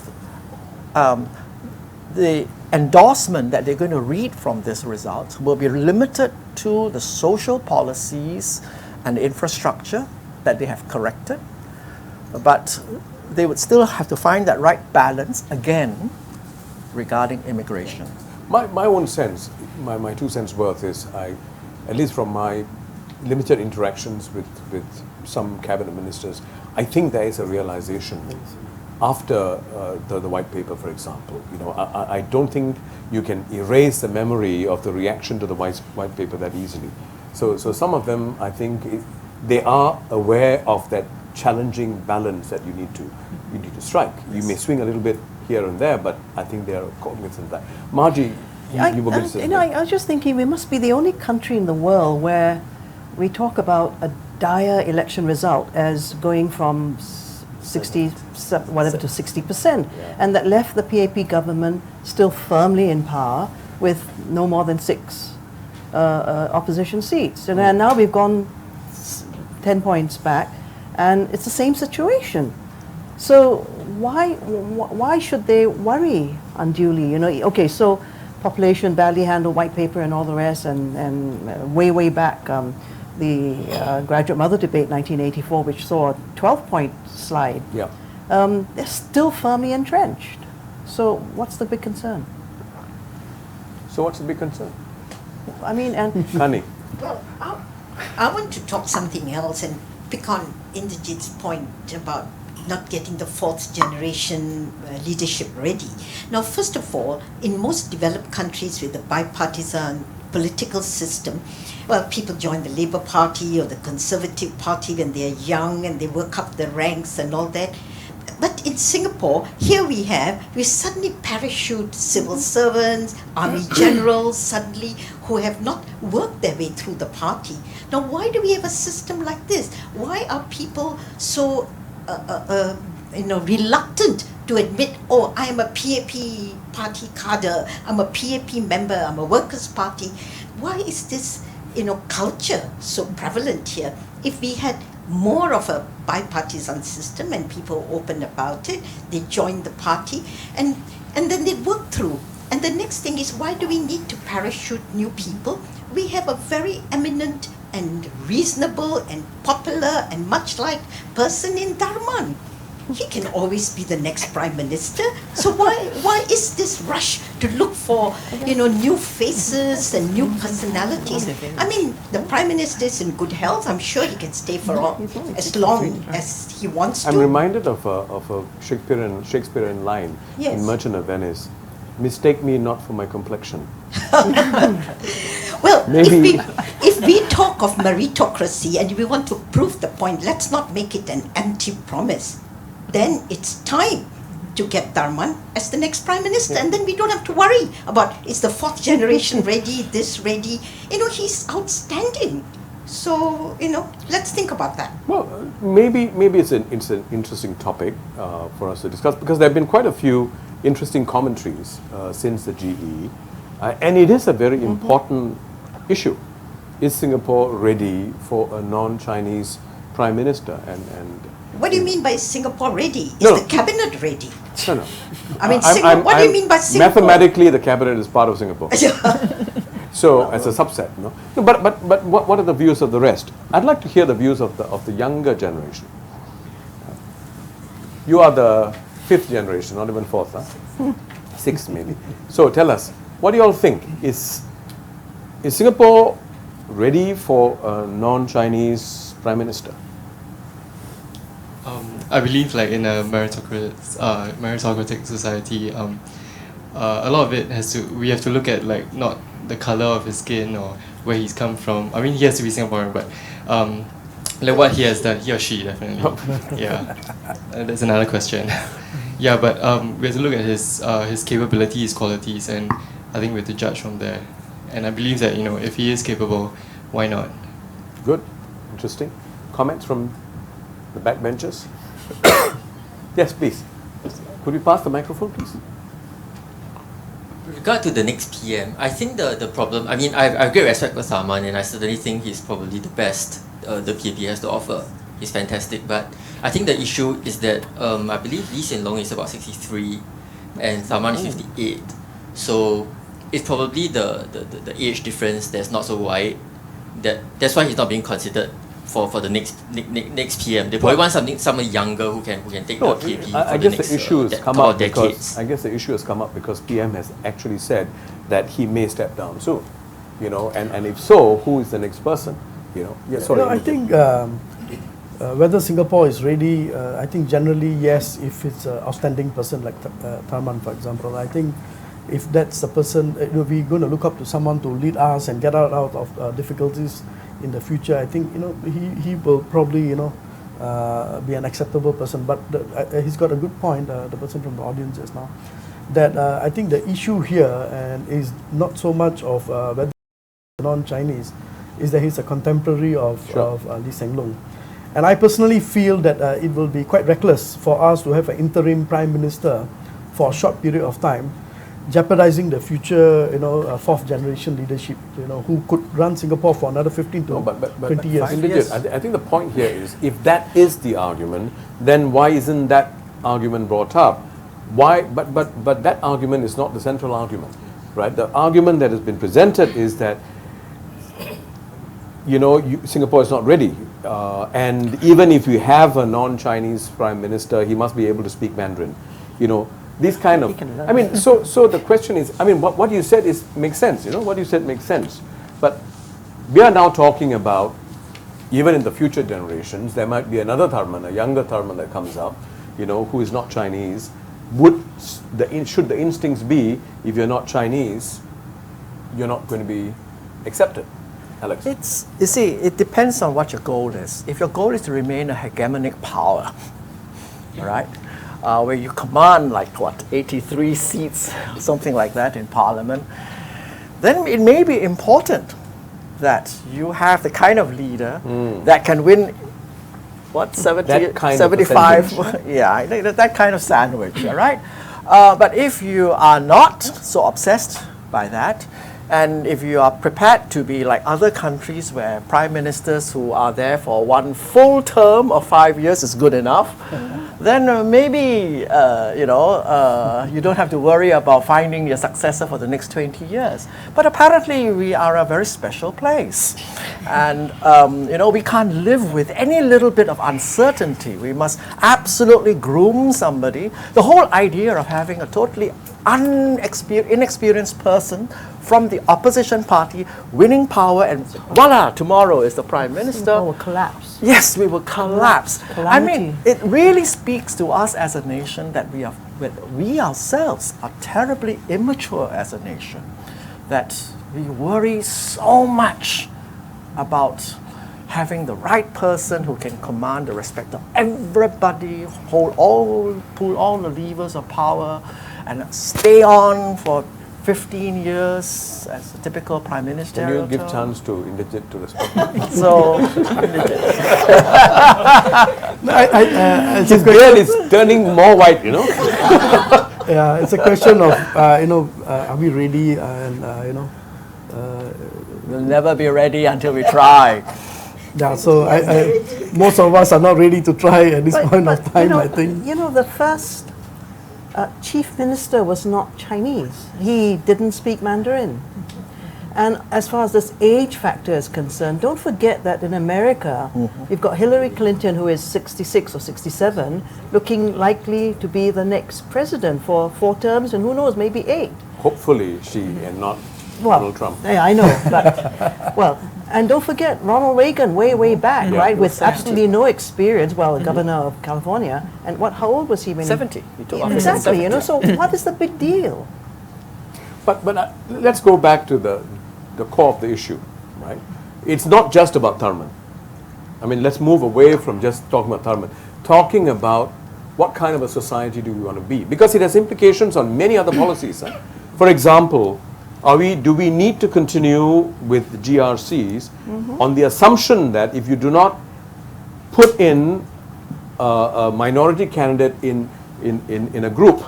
Speaker 5: the endorsement that they're going to read from this result will be limited to the social policies and the infrastructure that they have corrected, but they would still have to find that right balance again regarding immigration.
Speaker 1: My own sense, my 2 cents worth is, at least from my limited interactions with some cabinet ministers, I think there is a realization after the white paper, for example. You know, I don't think you can erase the memory of the reaction to the white paper that easily. So some of them, I think, they are aware of that challenging balance that you need to strike. You may swing a little bit here and there, but I think they are cognizant of that. Margie, you were going to say something.
Speaker 4: I was just thinking we must be the only country in the world where we talk about a dire election result as going from 60 whatever to 60%, and that left the PAP government still firmly in power with no more than 6 opposition seats. And now we've gone 10 points back, and it's the same situation. So why should they worry unduly? You know, okay, so population badly handled, white paper and all the rest, and way back the graduate mother debate 1984, which saw a 12-point slide.
Speaker 1: Yeah.
Speaker 4: They're still firmly entrenched. So what's the big concern?
Speaker 1: So what's the big concern?
Speaker 4: I mean, and
Speaker 1: Kani.
Speaker 7: Well, I want to talk something else and pick on Inderjit's point about not getting the fourth generation leadership ready. Now, first of all, in most developed countries with a bipartisan political system, well, people join the Labour Party or the Conservative Party when they're young and they work up the ranks and all that. But in Singapore, here we suddenly parachute civil servants, army generals suddenly who have not worked their way through the party. Now, why do we have a system like this? Why are people so reluctant to admit, oh, I am a PAP party cadre, I'm a PAP member, I'm a workers' party? Why is this, culture so prevalent here? If we had more of a bipartisan system and people open about it, they join the party and then they work through. And the next thing is, why do we need to parachute new people? We have a very eminent and reasonable and popular and much liked person in Dharman. He can always be the next prime minister. So why is this rush to look for new faces and new personalities? I mean, the prime minister is in good health. I'm sure he can stay for as long as he wants to.
Speaker 1: I'm reminded of a Shakespearean line in Merchant of Venice. Mistake me not for my complexion.
Speaker 7: Well,
Speaker 1: maybe
Speaker 7: if we talk of meritocracy and we want to prove the point, let's not make it an empty promise. Then it's time to get Dharman as the next prime minister, and then we don't have to worry about is the fourth generation ready, this ready. He's outstanding. So let's think about that.
Speaker 1: Well, maybe it's an interesting topic for us to discuss, because there have been quite a few interesting commentaries since the GE, and it is a very important issue. Is Singapore ready for a non-Chinese prime minister? And
Speaker 7: what do you mean by Singapore ready? Is
Speaker 1: No.
Speaker 7: the cabinet ready?
Speaker 1: No.
Speaker 7: I mean, what do you mean by Singapore?
Speaker 1: Mathematically, the cabinet is part of Singapore. So, as a subset, no. But what are the views of the rest? I'd like to hear the views of the younger generation. You are the 5th generation, not even 4th, huh? 6th maybe. So tell us, what do you all think? Is Singapore ready for a non-Chinese prime minister?
Speaker 8: I believe, like, in a meritocratic society, a lot of it we have to look at, like, not the color of his skin or where he's come from. I mean, he has to be Singaporean, but like what he has done, he or she definitely. Yeah, that's another question. Yeah, but we have to look at his capability, his qualities, and I think we have to judge from there. And I believe that if he is capable, why not?
Speaker 1: Good, interesting. Comments from the backbenchers? Yes, please. Could we pass the microphone, please?
Speaker 9: With regard to the next PM, I think the problem, I mean, I have great respect for Salman, and I certainly think he's probably the best the PAP has to offer. He's fantastic, but I think the issue is that I believe Lee Hsien Loong is about 63 and Salman is 58. So it's probably the age difference that's not so wide. That's why he's not being considered for the next PM. They probably want someone younger who can take the PAP
Speaker 1: I
Speaker 9: for
Speaker 1: guess
Speaker 9: the next
Speaker 1: the issue has come
Speaker 9: couple
Speaker 1: up
Speaker 9: of
Speaker 1: because
Speaker 9: decades.
Speaker 1: I guess the issue has come up because PM has actually said that he may step down soon, and if so, who is the next person? Yeah, sorry.
Speaker 2: I think whether Singapore is ready, I think generally yes, if it's an outstanding person like Tharman, for example. I think if that's the person, we're going to look up to someone to lead us and get out of difficulties in the future. I think he will probably be an acceptable person. But he's got a good point, the person from the audience just now, that I think the issue here is not so much of whether non-Chinese, is that he's a contemporary of Lee Hsien Loong. And I personally feel that it will be quite reckless for us to have an interim prime minister for a short period of time, jeopardizing the future, fourth generation leadership, who could run Singapore for another 15 to 20 years.
Speaker 1: Intelligent. I think the point here is, if that is the argument, then why isn't that argument brought up? Why? But that argument is not the central argument, right? The argument that has been presented is that Singapore is not ready, and even if you have a non-Chinese prime minister, he must be able to speak Mandarin. These kind of, so the question is, what you said makes sense, what you said makes sense. But we are now talking about, even in the future generations, there might be another Tharman, a younger Tharman that comes up, who is not Chinese. Should the instincts be, if you're not Chinese, you're not going to be accepted? Alex?
Speaker 5: You see, it depends on what your goal is. If your goal is to remain a hegemonic power, all right, where you command 83 seats, something like that in parliament, then it may be important that you have the kind of leader that can win 75, yeah, that kind of sandwich, all right? But if you are not so obsessed by that, and if you are prepared to be like other countries where prime ministers who are there for one full term of 5 years is good enough, then maybe you don't have to worry about finding your successor for the next 20 years. But apparently we are a very special place, and we can't live with any little bit of uncertainty. We must absolutely groom somebody. The whole idea of having a totally inexperienced person from the opposition party winning power, and voila, tomorrow is the prime minister.
Speaker 4: Will collapse.
Speaker 5: Yes, we will collapse.
Speaker 4: Calamity.
Speaker 5: It really speaks to us as a nation that we ourselves are terribly immature as a nation, that we worry so much about having the right person who can command the respect of everybody, pull all the levers of power, and stay on for 15 years as a typical prime minister.
Speaker 1: Can you give chance to Intelligent to respond?
Speaker 5: So,
Speaker 1: his beard is turning more white,
Speaker 2: Yeah, it's a question of, are we ready, and,
Speaker 5: we'll never be ready until we try.
Speaker 2: Yeah, so most of us are not ready to try at this point of time, I think.
Speaker 4: The first chief minister was not Chinese. He didn't speak Mandarin. And as far as this age factor is concerned, don't forget that in America, you've got Hillary Clinton, who is 66 or 67, looking likely to be the next president for 4 terms, and who knows, maybe 8.
Speaker 1: Hopefully she and not Donald Trump.
Speaker 4: Yeah, I know, but, and don't forget Ronald Reagan, way back, right, with absolutely no experience, the governor of California, and how old was he when
Speaker 5: 70. He took office at
Speaker 4: exactly,
Speaker 5: 70.
Speaker 4: so what is the big deal?
Speaker 1: But let's go back to the core of the issue, right? It's not just about Tharman. Let's move away from just talking about Tharman. Talking about what kind of a society do we want to be? Because it has implications on many other policies. For example, do we need to continue with the GRCs on the assumption that if you do not put in a minority candidate in a group,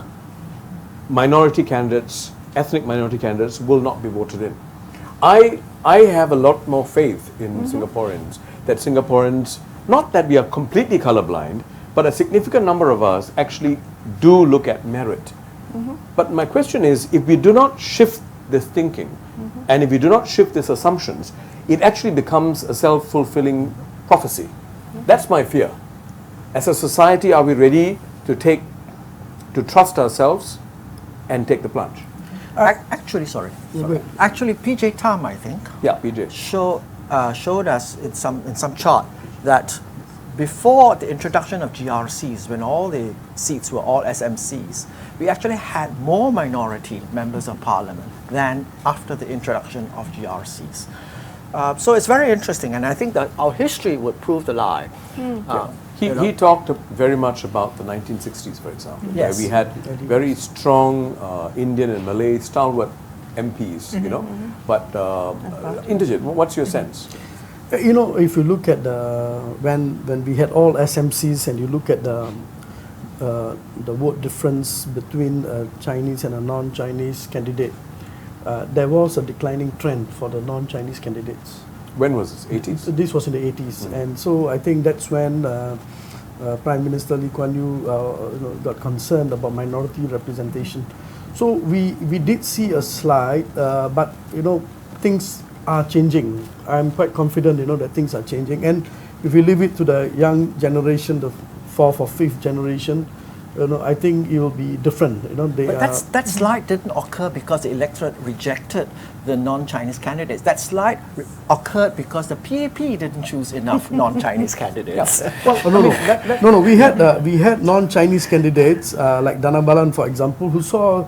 Speaker 1: ethnic minority candidates will not be voted in? I have a lot more faith in Singaporeans, that Singaporeans, not that we are completely colorblind, but a significant number of us actually do look at merit. But my question is, if we do not shift this thinking, and if we do not shift these assumptions, it actually becomes a self-fulfilling prophecy. That's my fear. As a society, are we ready to trust ourselves and take the plunge?
Speaker 5: Actually, PJ Tam, I think,
Speaker 1: Yeah, PJ.
Speaker 5: showed us in some chart that before the introduction of GRCs, when all the seats were all SMCs, we actually had more minority members of parliament than after the introduction of GRCs. So it's very interesting, and I think that our history would prove the lie.
Speaker 1: He talked very much about the 1960s, for example,
Speaker 5: Yes.
Speaker 1: where we had very strong Indian and Malay stalwart MPs, you know. But Intelligent, what's your sense?
Speaker 2: You know, if you look at when we had all SMCs and you look at the vote difference between a Chinese and a non-Chinese candidate, there was a declining trend for the non-Chinese candidates.
Speaker 1: When was this? 80s?
Speaker 2: So this was in the 80s, and so I think that's when Prime Minister Lee Kuan Yew got concerned about minority representation. So we did see a slide, but you know, things are changing. I'm quite confident, you know, that things are changing. And if we leave it to the young generation, the fourth or fifth generation, you know, I think it will be different. You know,
Speaker 5: That slide didn't occur because the electorate rejected the non-Chinese candidates. That slide occurred because the PAP didn't choose enough non-Chinese candidates.
Speaker 2: No. We had non-Chinese candidates like Dhanabalan, for example, who saw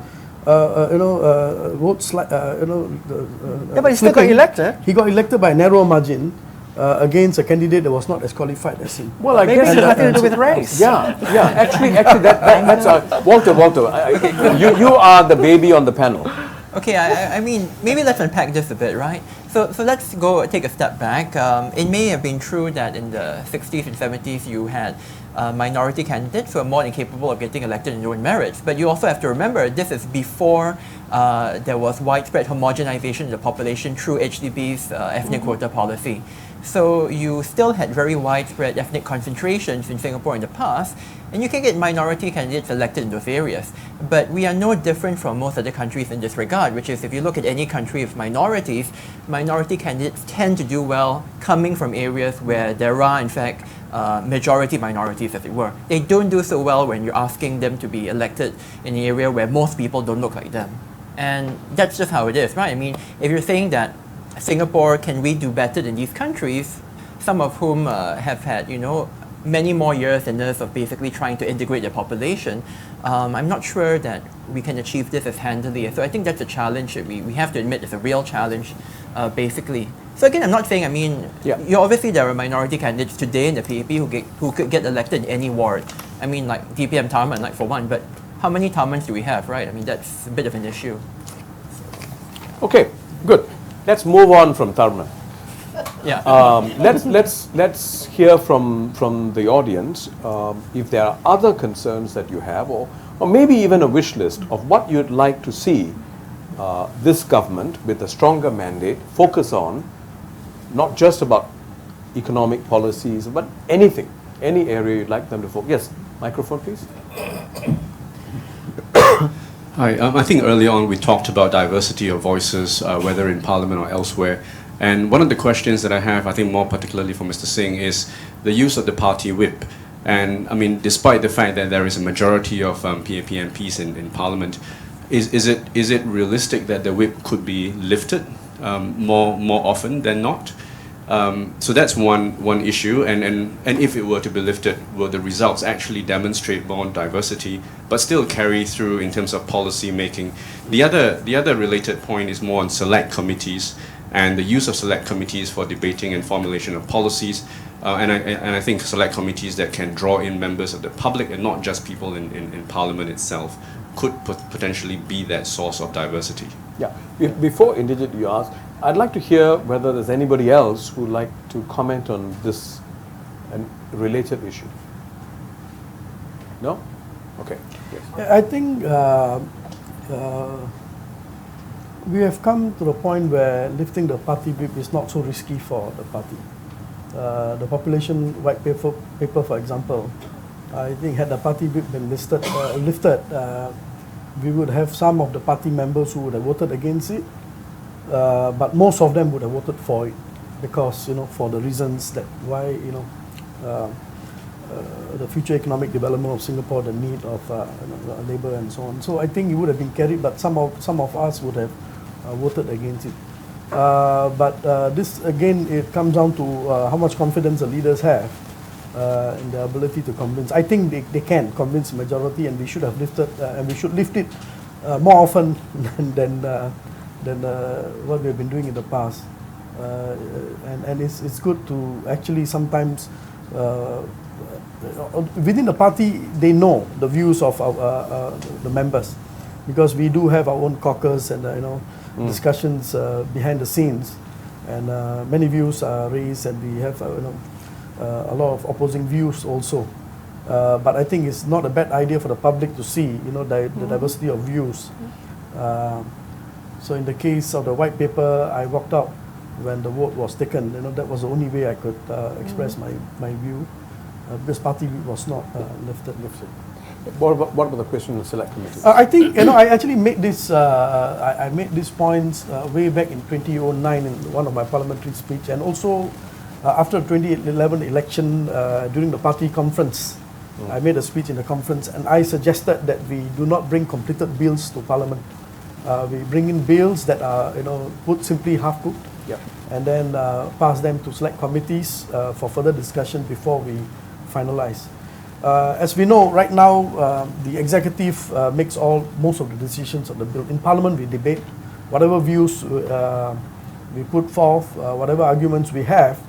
Speaker 2: votes like
Speaker 5: but he still got elected.
Speaker 2: He got elected by a narrow margin against a candidate that was not as qualified as him.
Speaker 1: Well, I
Speaker 5: Maybe
Speaker 1: guess
Speaker 5: it has nothing to do with race.
Speaker 1: Yeah. Actually, that's Walter. You are the baby on the panel.
Speaker 3: Okay, I mean, maybe let's unpack this a bit, right? So let's go take a step back. It may have been true that in the 60s and 70s you had minority candidates who are more than capable of getting elected in their own merits. But you also have to remember, this is before there was widespread homogenization of the population through HDB's ethnic quota policy. So you still had very widespread ethnic concentrations in Singapore in the past, and you can get minority candidates elected in those areas. But we are no different from most other countries in this regard, which is if you look at any country with minorities, minority candidates tend to do well coming from areas where there are, in fact, majority minorities, as it were. They don't do so well when you're asking them to be elected in an area where most people don't look like them. And that's just how it is, right? I mean, if you're saying that Singapore, can we do better than these countries, some of whom have had, you know, many more years than us of basically trying to integrate their population, I'm not sure that we can achieve this as handily. So I think that's a challenge that we have to admit is a real challenge, basically. So again, I'm not saying, I mean, obviously there are minority candidates today in the PAP who could get elected in any ward. I mean, like DPM Tharman, like for one, but how many Tharmans do we have, right? I mean, that's a bit of an issue.
Speaker 1: Okay, good. Let's move on from Tharman.
Speaker 3: Yeah.
Speaker 1: Let's hear from the audience if there are other concerns that you have, or maybe even a wish list of what you'd like to see this government with a stronger mandate focus on, not just about economic policies, but anything, any area you'd like them to focus. Yes, microphone please.
Speaker 10: Hi, I think earlier on we talked about diversity of voices, whether in Parliament or elsewhere. And one of the questions that I have, I think more particularly for Mr. Singh, is the use of the party whip. And I mean, despite the fact that there is a majority of PAP MPs in Parliament, is it realistic that the whip could be lifted more often than not? So that's one issue, and if it were to be lifted, will the results actually demonstrate more diversity, but still carry through in terms of policy making? The other related point is more on select committees and the use of select committees for debating and formulation of policies, and I think select committees that can draw in members of the public and not just people in Parliament itself could potentially be that source of diversity.
Speaker 1: Yeah. Before Indigit you ask, I'd like to hear whether there's anybody else who'd like to comment on this related issue. No? Okay. Yes.
Speaker 2: I think we have come to the point where lifting the party whip is not so risky for the party. The population white paper, for example, I think had the party whip been lifted, we would have some of the party members who would have voted against it, but most of them would have voted for it because, you know, for the reasons that why, you know, the future economic development of Singapore, the need of labour and so on. So I think it would have been carried, but some of us would have voted against it. But this again, it comes down to how much confidence the leaders have in their ability to convince. I think they can convince majority, and we should have lifted, and we should lift it more often than what we've been doing in the past. And it's good to actually sometimes within the party they know the views of the members, because we do have our own caucus and discussions behind the scenes, and many views are raised, and we have a lot of opposing views also. But I think it's not a bad idea for the public to see the diversity of views. So in the case of the white paper, I walked out when the vote was taken. That was the only way I could express my view, because party was not lifted.
Speaker 1: What about the question of the select committee?
Speaker 2: I think I actually made this. I made these points way back in 2009 in one of my parliamentary speech, and also after 2011 election during the party conference. I made a speech in the conference, and I suggested that we do not bring completed bills to Parliament. We bring in bills that are put simply half cooked, and then pass them to select committees for further discussion before we finalize. As we know, right now the executive makes most of the decisions of the bill. In Parliament, we debate whatever views we put forth, whatever arguments we have,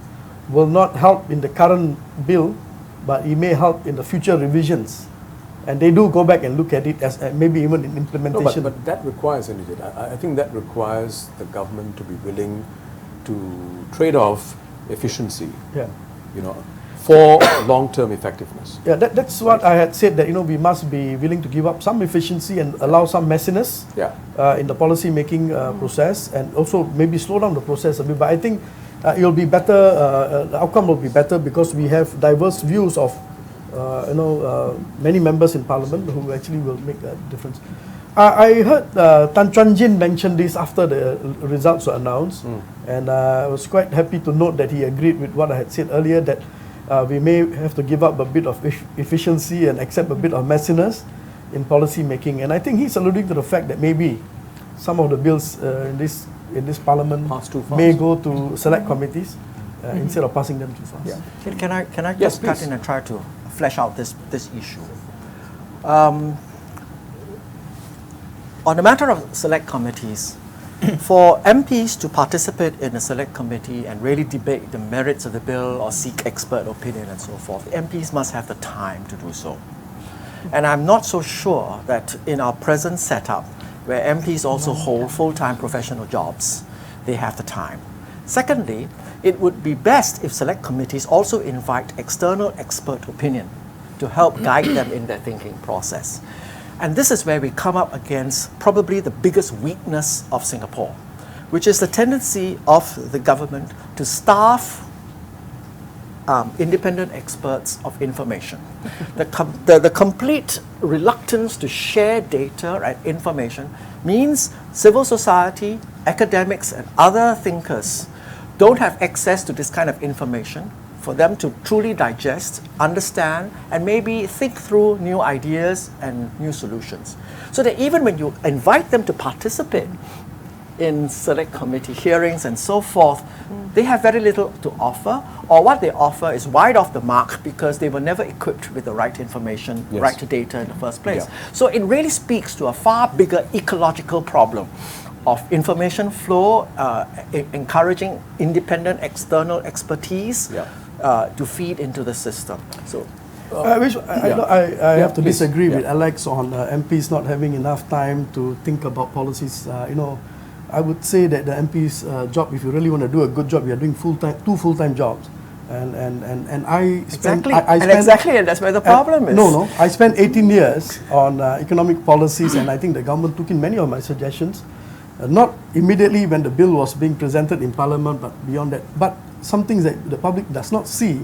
Speaker 2: will not help in the current bill, but it may help in the future revisions. And they do go back and look at it as maybe even in implementation.
Speaker 1: No, but that requires, I think that requires the government to be willing to trade off efficiency, for long-term effectiveness.
Speaker 2: Yeah, that's what I had said, that we must be willing to give up some efficiency and allow some messiness in the policy making process, and also maybe slow down the process a bit. But I think it will be better. The outcome will be better because we have diverse views of many members in Parliament who actually will make a difference. I heard Tan Chuan Jin mention this after the results were announced, and I was quite happy to note that he agreed with what I had said earlier, that we may have to give up a bit of efficiency and accept a bit of messiness in policy making. And I think he's alluding to the fact that maybe some of the bills in this Parliament may go to select committees instead of passing them too fast.
Speaker 5: Yeah. Can I just cut in and try to flesh out this issue? On the matter of select committees, for MPs to participate in a select committee and really debate the merits of the bill or seek expert opinion and so forth, MPs must have the time to do so. And I'm not so sure that in our present setup, where MPs also hold full-time professional jobs, they have the time. Secondly, it would be best if select committees also invite external expert opinion to help guide them in their thinking process. And this is where we come up against probably the biggest weakness of Singapore, which is the tendency of the government to starve independent experts of information. The complete reluctance to share data and information means civil society, academics, and other thinkers don't have access to this kind of information for them to truly digest, understand, and maybe think through new ideas and new solutions. So that even when you invite them to participate in select committee hearings and so forth, they have very little to offer, or what they offer is wide off the mark because they were never equipped with the right information, right data in the first place. So it really speaks to a far bigger ecological problem of information flow, encouraging independent external expertise to feed into the system. So,
Speaker 2: I have to disagree with Alex on MPs not having enough time to think about policies. I would say that the MP's job, if you really want to do a good job, you are doing two full-time jobs. And I spent
Speaker 5: and that's where the problem is.
Speaker 2: No, I spent 18 years on economic policies, and I think the government took in many of my suggestions. Not immediately when the bill was being presented in Parliament, but beyond that. But some things that the public does not see,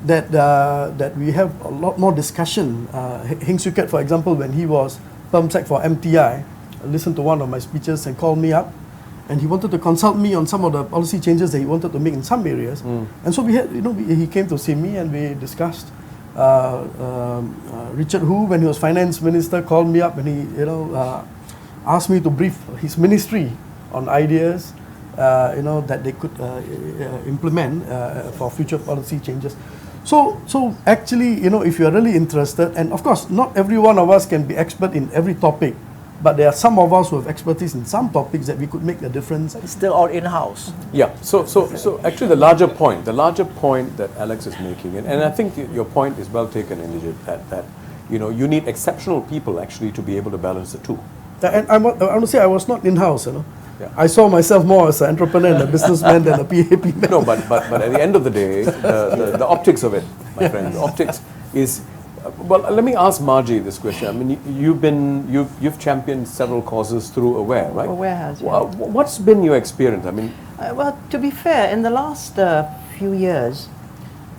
Speaker 2: that we have a lot more discussion. Heng Swee Keat, for example, when he was Perm-Sec for MTI, listened to one of my speeches and called me up, and he wanted to consult me on some of the policy changes that he wanted to make in some areas. And so we had, he came to see me and we discussed. Richard Hu, when he was finance minister, called me up and he, asked me to brief his ministry on ideas. that they could implement for future policy changes. So actually, if you are really interested, and of course, not every one of us can be expert in every topic, but there are some of us who have expertise in some topics that we could make a difference.
Speaker 5: It's still all in-house.
Speaker 1: Yeah. So actually, the larger point that Alex is making, and I think your point is well taken, Indigit, that you need exceptional people actually to be able to balance the two.
Speaker 2: And I want to say I was not in-house,
Speaker 1: Yeah.
Speaker 2: I saw myself more as an entrepreneur and a businessman than a PAP man.
Speaker 1: No, but at the end of the day, the optics of it, my friend, the optics is. Well, let me ask Margie this question. I mean, you've championed several causes through AWARE, right?
Speaker 4: AWARE has, yeah.
Speaker 1: What's been your experience? I mean,
Speaker 4: well, to be fair, in the last few years,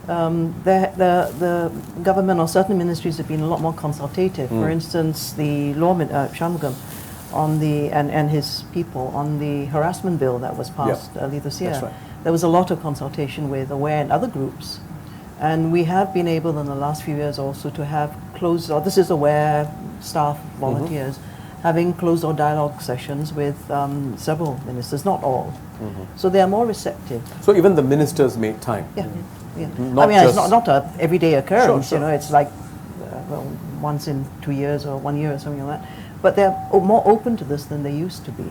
Speaker 4: the government or certain ministries have been a lot more consultative. For instance, the law Shanmugam on and his people on the harassment bill that was passed early this year.
Speaker 1: That's right.
Speaker 4: There was a lot of consultation with AWARE and other groups. And we have been able in the last few years also to have this is AWARE staff, volunteers, having closed-door dialogue sessions with several ministers, not all. So they are more receptive.
Speaker 1: So even the ministers make time.
Speaker 4: Yeah.
Speaker 1: Not
Speaker 4: it's not a everyday occurrence.
Speaker 1: Sure.
Speaker 4: It's like once in 2 years or 1 year or something like that. But they're more open to this than they used to be.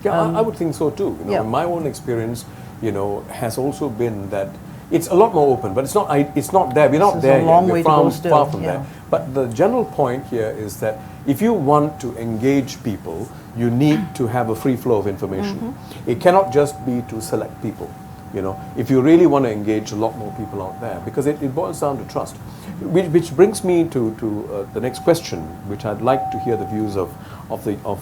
Speaker 1: Yeah, I would think so too. My own experience, has also been that it's a lot more open, but it's not there. We're not there yet. We're far from there. But the general point here is that if you want to engage people, you need to have a free flow of information. It cannot just be to select people. If you really want to engage a lot more people out there, because it boils down to trust. Which brings me to the next question, which I'd like to hear the views of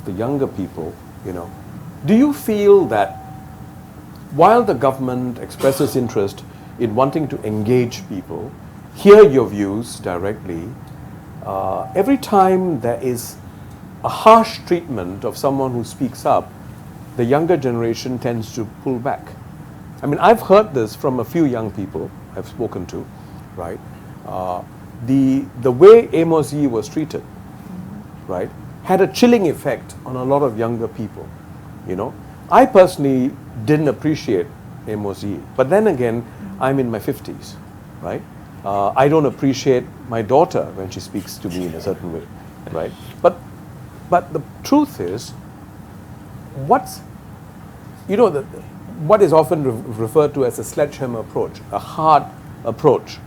Speaker 1: the younger people. Do you feel that while the government expresses interest in wanting to engage people, hear your views directly, every time there is a harsh treatment of someone who speaks up, the younger generation tends to pull back? I mean, I've heard this from a few young people I've spoken to, right? The way Amos Yee was treated, right, had a chilling effect on a lot of younger people. I personally didn't appreciate Amos Yee, but then again, I'm in my 50s, right? I don't appreciate my daughter when she speaks to me in a certain way, right? But the truth is, what is often referred to as a sledgehammer approach, a hard approach.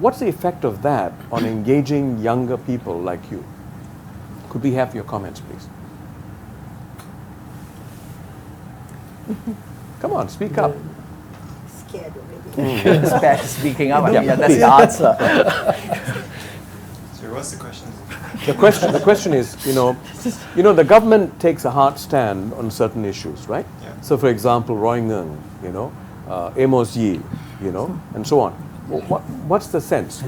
Speaker 1: What's the effect of that on engaging younger people like you? Could we have your comments, please? Come on, speak up.
Speaker 7: Scared already.
Speaker 5: Speaking up,
Speaker 1: Yeah,
Speaker 5: that's
Speaker 1: please.
Speaker 5: the answer.
Speaker 11: So what's the question?
Speaker 1: The question is, the government takes a hard stand on certain issues, right?
Speaker 11: Yeah.
Speaker 1: So, for example, Roy Ngung, Amos Yee, and so on. What's the sense?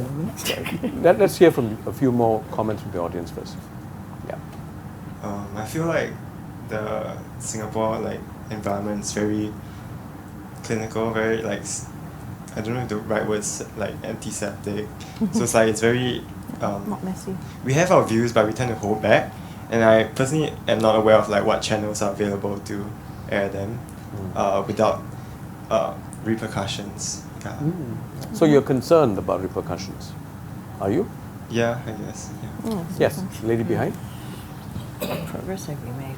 Speaker 1: Let's hear from a few more comments from the audience first. Yeah.
Speaker 11: I feel like the Singapore environment is very clinical, very I don't know if the right word's antiseptic. So it's very
Speaker 4: Not messy.
Speaker 11: we have our views, but we tend to hold back. And I personally am not aware of what channels are available to air them without repercussions. Yeah.
Speaker 1: So you're concerned about repercussions, are you?
Speaker 11: Yeah, I guess. Yeah.
Speaker 1: Yes, lady behind.
Speaker 4: What progress have we made?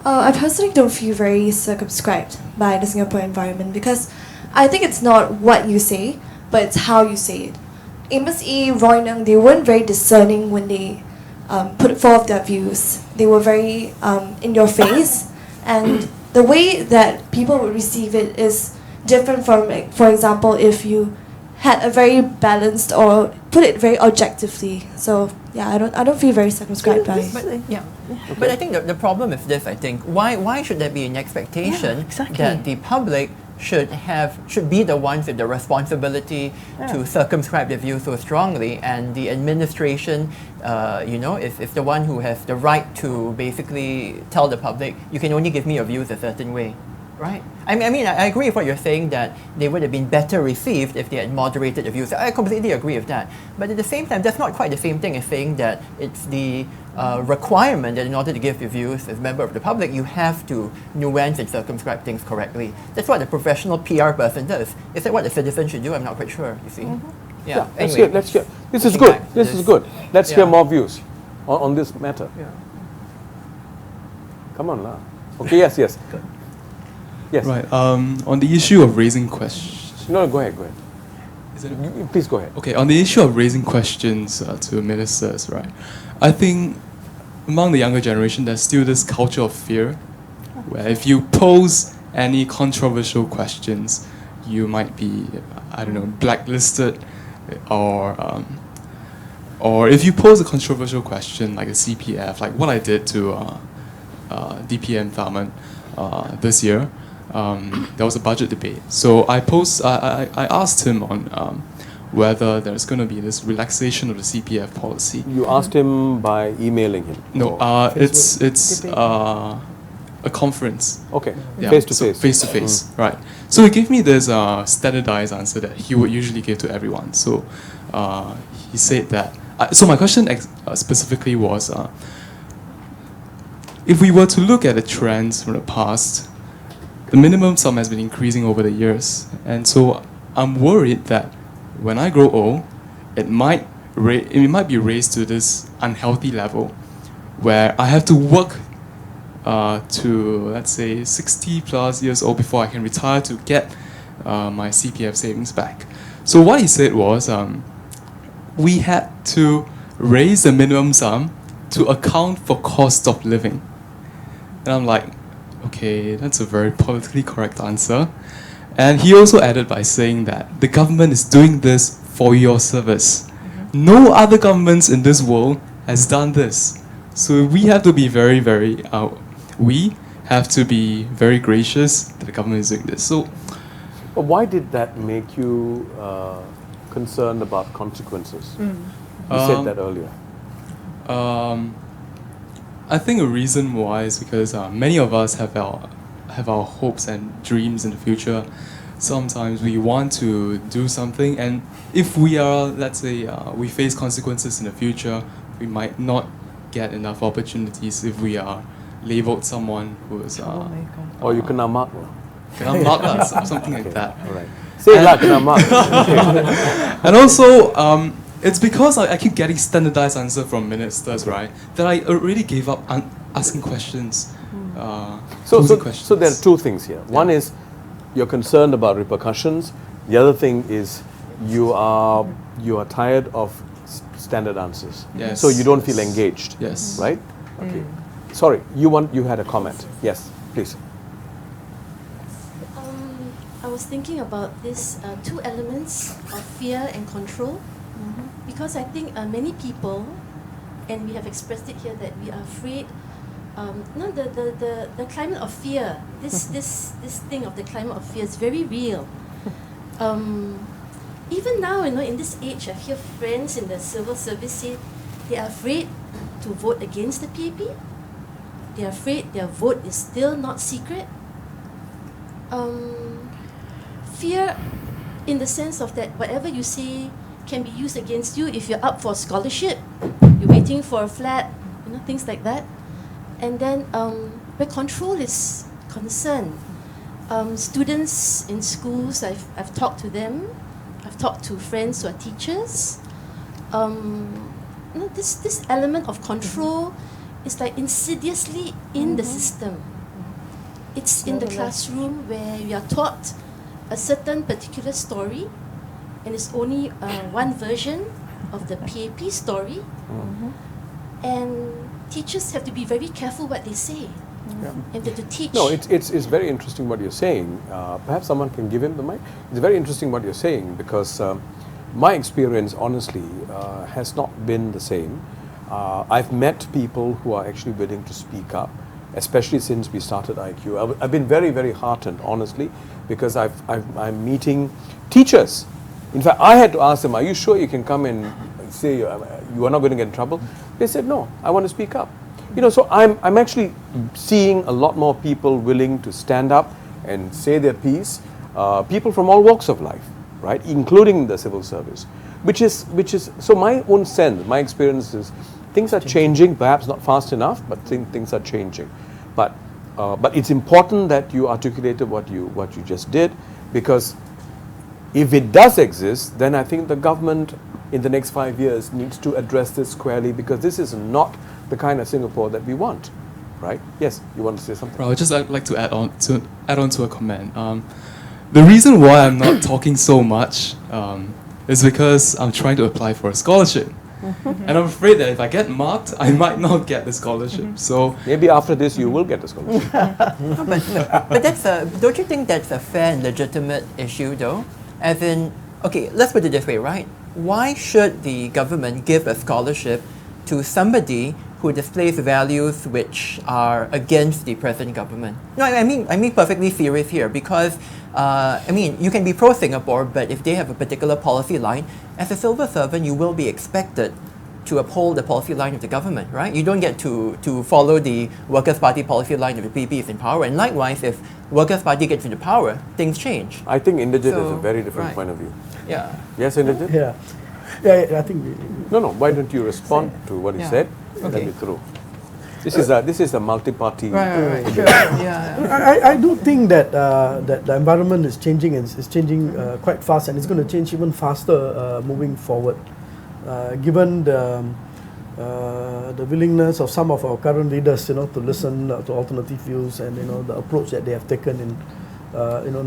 Speaker 12: I personally don't feel very circumscribed by the Singapore environment because I think it's not what you say, but it's how you say it. Amos E, Roy Nung, they weren't very discerning when they put forth their views. They were very in your face, and the way that people would receive it is different from, for example, if you had a very balanced or put it very objectively. So yeah, I don't feel very circumscribed by it.
Speaker 3: But I think the problem with this, why should there be an expectation that the public should be the ones with the responsibility to circumscribe their views so strongly, and the administration, is the one who has the right to basically tell the public, you can only give me your views a certain way. Right. I mean, I agree with what you're saying, that they would have been better received if they had moderated the views. I completely agree with that. But at the same time, that's not quite the same thing as saying that it's the requirement that in order to give your views as a member of the public, you have to nuance and circumscribe things correctly. That's what a professional PR person does. Is that what a citizen should do? I'm not quite sure, you see. Yeah. Anyway,
Speaker 1: Let's hear. This is
Speaker 3: looking
Speaker 1: good.
Speaker 3: back,
Speaker 1: This is good. Let's
Speaker 3: yeah.
Speaker 1: hear more views on this matter.
Speaker 3: Yeah.
Speaker 1: Come on, lah. Okay, yes. Yes.
Speaker 13: Right. On the issue of raising questions.
Speaker 1: No, go ahead.
Speaker 13: Is it
Speaker 1: Please go ahead.
Speaker 13: Okay, on the issue of raising questions to ministers, right? I think among the younger generation, there's still this culture of fear, where if you pose any controversial questions, you might be, I don't know, blacklisted, or if you pose a controversial question like a CPF, like what I did to DPM Tharman this year. There was a budget debate. So I asked him on whether there's going to be this relaxation of the CPF policy.
Speaker 1: You asked him by emailing him?
Speaker 13: No, it's a conference.
Speaker 1: Okay,
Speaker 13: Yeah,
Speaker 1: face to
Speaker 13: so
Speaker 1: face.
Speaker 13: face to face, right. So he gave me this standardized answer that he would usually give to everyone. So he said that, so my question specifically was, if we were to look at the trends from the past, the minimum sum has been increasing over the years, and so I'm worried that when I grow old, it might be raised to this unhealthy level, where I have to work to, let's say, 60 plus years old before I can retire to get my CPF savings back. So what he said was, we had to raise the minimum sum to account for cost of living. And I'm like, okay, that's a very politically correct answer. And he also added by saying that the government is doing this for your service. No other governments in this world has done this. So we have to be very gracious that the government is doing this. So,
Speaker 1: But why did that make you concerned about consequences? You said that earlier.
Speaker 13: I think a reason why is because many of us have our hopes and dreams in the future. Sometimes we want to do something, and if we are, let's say, we face consequences in the future, we might not get enough opportunities if we are labeled someone who is
Speaker 1: Or you kena mark.
Speaker 13: something like that.
Speaker 1: All right. Say lah, kena mark.
Speaker 13: And also, it's because I keep getting standardized answer from ministers, right, that I already gave up asking questions.
Speaker 1: So there are two things here. One is you're concerned about repercussions. The other thing is you are tired of standard answers.
Speaker 13: Yes.
Speaker 1: So you don't feel engaged.
Speaker 13: Yes.
Speaker 1: Right? Okay. Sorry, you had a comment. Yes, please.
Speaker 14: I was thinking about this two elements of fear and control, because I think many people, and we have expressed it here, that we are afraid. No, the climate of fear. This thing of the climate of fear is very real. Even now, in this age, I hear friends in the civil service say they are afraid to vote against the PAP. They are afraid their vote is still not secret. Fear in the sense of that whatever you say can be used against you if you're up for scholarship, you're waiting for a flat, things like that. And then where control is concerned, students in schools, I've talked to them, I've talked to friends who are teachers. This element of control is like insidiously in the system. It's in the classroom where we are taught a certain particular story, and it's only one version of the PAP story. And teachers have to be very careful what they say, and to teach.
Speaker 1: No, it's very interesting what you're saying. Perhaps someone can give him the mic. It's very interesting what you're saying, because my experience, honestly, has not been the same. I've met people who are actually willing to speak up, especially since we started IQ. I've been very, very heartened, honestly, because I'm meeting teachers. In fact, I had to ask them, are you sure you can come and say you are not going to get in trouble? They said, no, I want to speak up. So I'm actually seeing a lot more people willing to stand up and say their piece, people from all walks of life, right, including the civil service, which is so my own sense, my experience is things are changing, perhaps not fast enough, but things are changing. But it's important that you articulated what you just did, because if it does exist, then I think the government in the next 5 years needs to address this squarely, because this is not the kind of Singapore that we want, right? Yes, you want to say something?
Speaker 13: Well, I'd like to add on to a comment. The reason why I'm not talking so much is because I'm trying to apply for a scholarship. And I'm afraid that if I get marked, I might not get the scholarship. So
Speaker 1: maybe after this you will get the scholarship.
Speaker 3: But that's don't you think that's a fair and legitimate issue, though? As in, okay, let's put it this way, right? Why should the government give a scholarship to somebody who displays values which are against the present government? No, I mean perfectly serious here, because I mean, you can be pro-Singapore, but if they have a particular policy line, as a civil servant, you will be expected to uphold the policy line of the government, right? You don't get to follow the Workers' Party policy line if the PAP is in power. And likewise, if Workers' Party gets into power, things change.
Speaker 1: I think Indigit is a very different point of view.
Speaker 3: Yeah.
Speaker 1: Yes, Indigit?
Speaker 2: Yeah, I think...
Speaker 1: No, why don't you respond to what he said?
Speaker 3: Okay.
Speaker 1: Let me through. This is a multi-party.
Speaker 3: Right. Sure. Yeah.
Speaker 2: I do think that that the environment is changing, and it's changing quite fast, and it's going to change even faster moving forward. Given the willingness of some of our current leaders, to listen to alternative views, and the approach that they have taken in,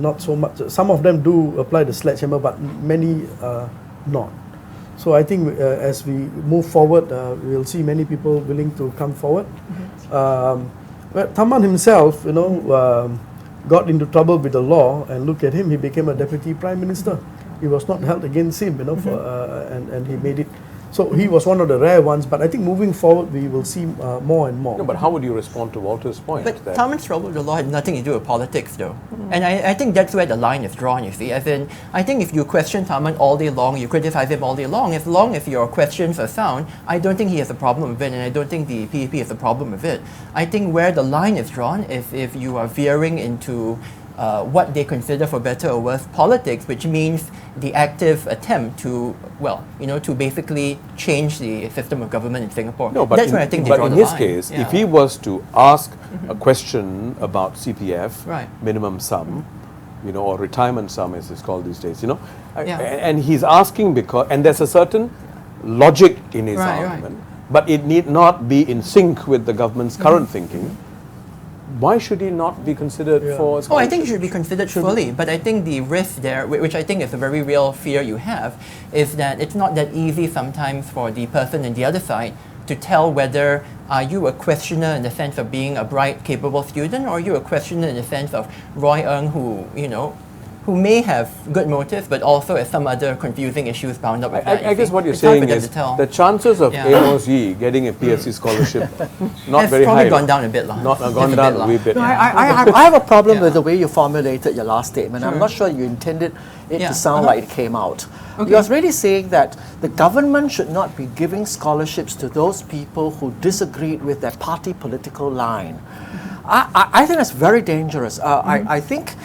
Speaker 2: not so much. Some of them do apply the sledgehammer, but many not. So I think as we move forward, we'll see many people willing to come forward. But Tharman himself, got into trouble with the law, and look at him, he became a deputy prime minister. It was not held against him, and he made it. So he was one of the rare ones, but I think moving forward we will see more and more.
Speaker 1: No, but how would you respond to Walter's point?
Speaker 3: But Tharman's trouble with the law had nothing to do with politics, though. And I think that's where the line is drawn, you see. As in, I think if you question Tharman all day long, you criticize him all day long, as long as your questions are sound, I don't think he has a problem with it, and I don't think the PAP has a problem with it. I think where the line is drawn is if you are veering into what they consider, for better or worse, politics, which means the active attempt to, to basically change the system of government in Singapore.
Speaker 1: No, but
Speaker 3: that's where I think they draw the line.
Speaker 1: in his case, if he was to ask a question about CPF, minimum sum, or retirement sum as it's called these days, and he's asking because, and there's a certain logic in his argument, but it need not be in sync with the government's current thinking. Why should he not be considered for scholarship?
Speaker 3: I think he should be considered fully, but I think the risk there, which I think is a very real fear you have, is that it's not that easy sometimes for the person on the other side to tell whether are you a questioner in the sense of being a bright, capable student, or are you a questioner in the sense of Roy Ng, who may have good motives, but also has some other confusing issues bound up with that.
Speaker 1: I guess what you're saying is the chances of Amos Yee getting a PSC scholarship not very high.
Speaker 3: It's probably gone down a bit.
Speaker 1: Gone down a wee bit.
Speaker 5: No, I have a problem with the way you formulated your last statement. I'm not sure you intended it to sound like it came out. You was really saying that the government should not be giving scholarships to those people who disagreed with their party political line. I think that's very dangerous. I think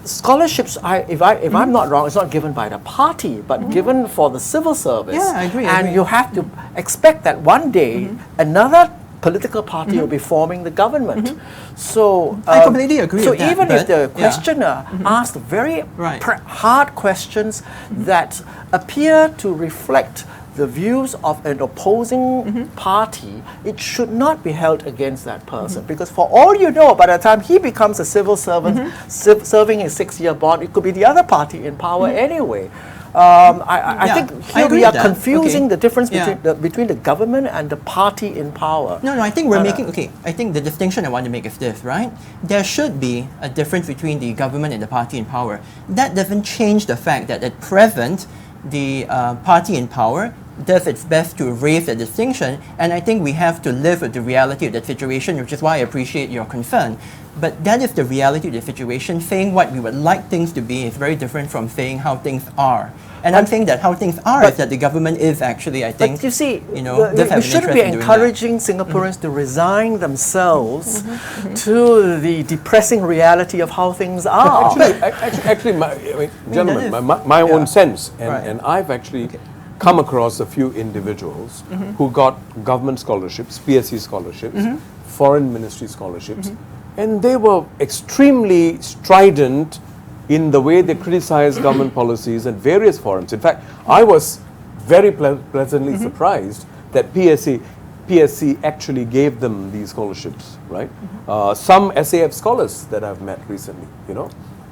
Speaker 5: scholarships, if I'm not wrong, it's not given by the party, but given for the civil service.
Speaker 3: Yeah, I agree.
Speaker 5: And you have to expect that one day another political party will be forming the government. So
Speaker 3: I completely agree with that.
Speaker 5: So even if the questioner asked very hard questions that appear to reflect the views of an opposing party, it should not be held against that person. Because for all you know, by the time he becomes a civil servant, serving his 6-year bond, it could be the other party in power anyway. I think here we are confusing the difference between the government and the party in power.
Speaker 3: No, I think we're making, I think the distinction I want to make is this, right? There should be a difference between the government and the party in power. That doesn't change the fact that at present, the party in power does its best to erase the distinction, and I think we have to live with the reality of that situation, which is why I appreciate your concern. But that is the reality of the situation. Saying what we would like things to be is very different from saying how things are. And I'm saying that how things are is that the government is actually, I think,
Speaker 5: but you see,
Speaker 3: does have
Speaker 5: we shouldn't be encouraging Singaporeans to resign themselves to the depressing reality of how things are.
Speaker 1: Actually, gentlemen, my own sense, and I've actually come across a few individuals who got government scholarships, PSC scholarships, foreign ministry scholarships, and they were extremely strident in the way they criticized government policies at various forums. In fact, I was very pleasantly surprised that PSC actually gave them these scholarships, right? Some SAF scholars that I've met recently,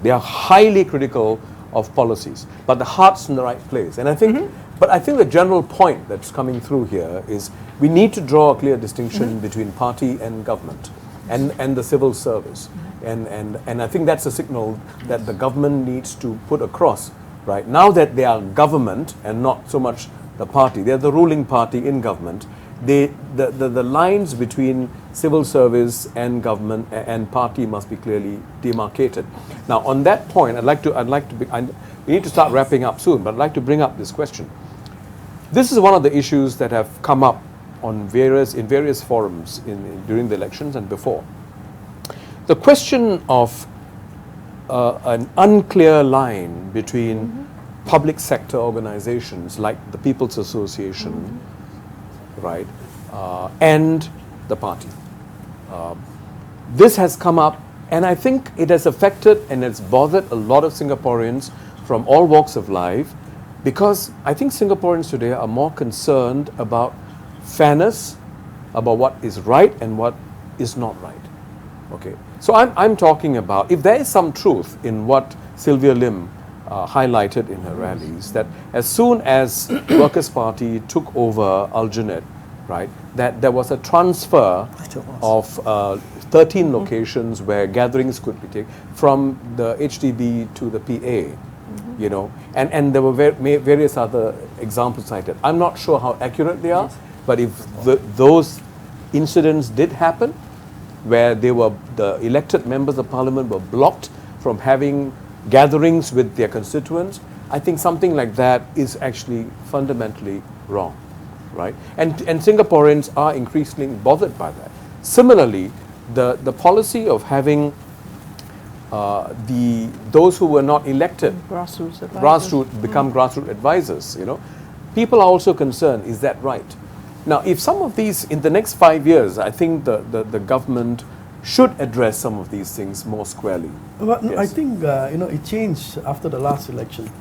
Speaker 1: they are highly critical of policies, but the heart's in the right place. And I think, but I think the general point that's coming through here is we need to draw a clear distinction between party and government and the civil service. And I think that's a signal that the government needs to put across, right? Now that they are government and not so much the party, they're the ruling party in government, the lines between civil service and government and party must be clearly demarcated. Now, on that point, we need to start wrapping up soon, but I'd like to bring up this question. This is one of the issues that have come up in various forums during the elections and before. The question of an unclear line between public sector organizations like the People's Association, right, and the party. This has come up, and I think it has affected and it's bothered a lot of Singaporeans from all walks of life, because I think Singaporeans today are more concerned about fairness, about what is right and what is not right. Okay, so I'm talking about, if there is some truth in what Sylvia Lim highlighted in her rallies, that as soon as Workers' Party took over Aljunied, right, that there was a transfer of 13 locations where gatherings could be taken from the HDB to the PA, and there were various other examples cited. I'm not sure how accurate they are, but if those incidents did happen, where the elected members of parliament were blocked from having gatherings with their constituents, I think something like that is actually fundamentally wrong, right? And Singaporeans are increasingly bothered by that. Similarly, the policy of having those who were not elected become grassroots advisors, people are also concerned, is that right? Now, if some of these, in the next 5 years, I think the government should address some of these things more squarely.
Speaker 2: But I think, it changed after the last election.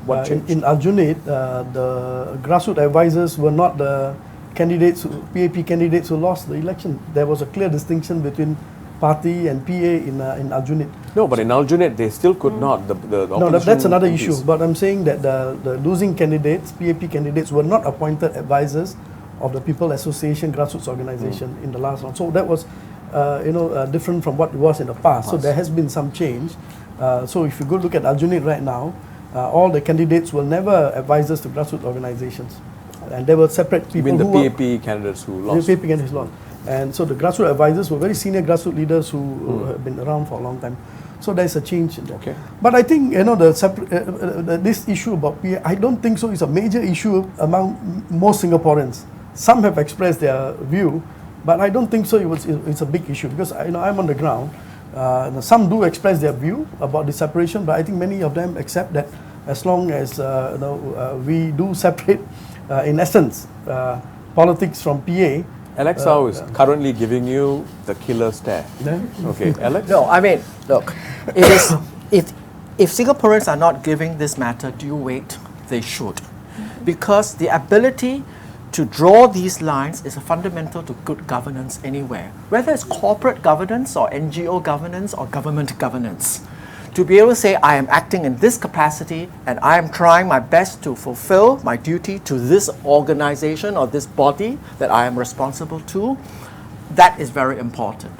Speaker 1: What changed?
Speaker 2: In Aljunied, the grassroots advisors were not the candidates, PAP candidates who lost the election. There was a clear distinction between party and PA in Aljunied.
Speaker 1: No, but in Aljunied, they still could not.
Speaker 2: No, that's another issue. But I'm saying that the losing candidates, PAP candidates, were not appointed advisors of the People Association grassroots organization in the last round. So that was, different from what it was in the past. So there has been some change. So if you go look at Aljunied right now, all the candidates were never advisors to grassroots organizations, and there were separate people.
Speaker 1: You mean the PAP candidates who lost?
Speaker 2: The PAP candidates lost, and so the grassroots advisors were very senior grassroots leaders who have been around for a long time. So there's a change in that.
Speaker 1: Okay.
Speaker 2: But I think this issue about PA, I don't think so. It's a major issue among most Singaporeans. Some have expressed their view, but I don't think so. It's a big issue because I'm on the ground. Some do express their view about the separation, but I think many of them accept that as long as we do separate, in essence, politics from PA.
Speaker 1: Alex Howe is currently giving you the killer stare. Okay, Alex?
Speaker 5: No, I mean, look, if Singaporeans are not giving this matter due weight, they should. Because the ability to draw these lines is fundamental to good governance anywhere, whether it's corporate governance or NGO governance or government governance. To be able to say, I am acting in this capacity and I am trying my best to fulfill my duty to this organization or this body that I am responsible to, that is very important.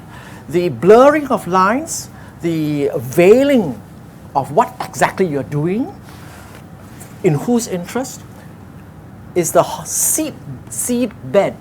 Speaker 5: The blurring of lines, the veiling of what exactly you're doing, in whose interest, is the seed bed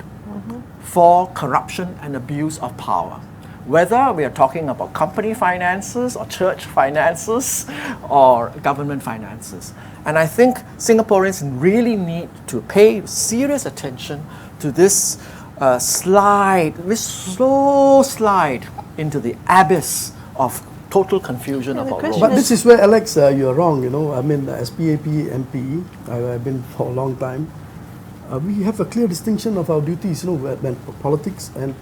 Speaker 5: for corruption and abuse of power. Whether we are talking about company finances or church finances or government finances. And I think Singaporeans really need to pay serious attention to this this slow slide into the abyss of total confusion of our roles.
Speaker 2: But this is where, Alex, you're wrong, you know. I mean, as PAP MP, I've been for a long time, we have a clear distinction of our duties, you know, when politics and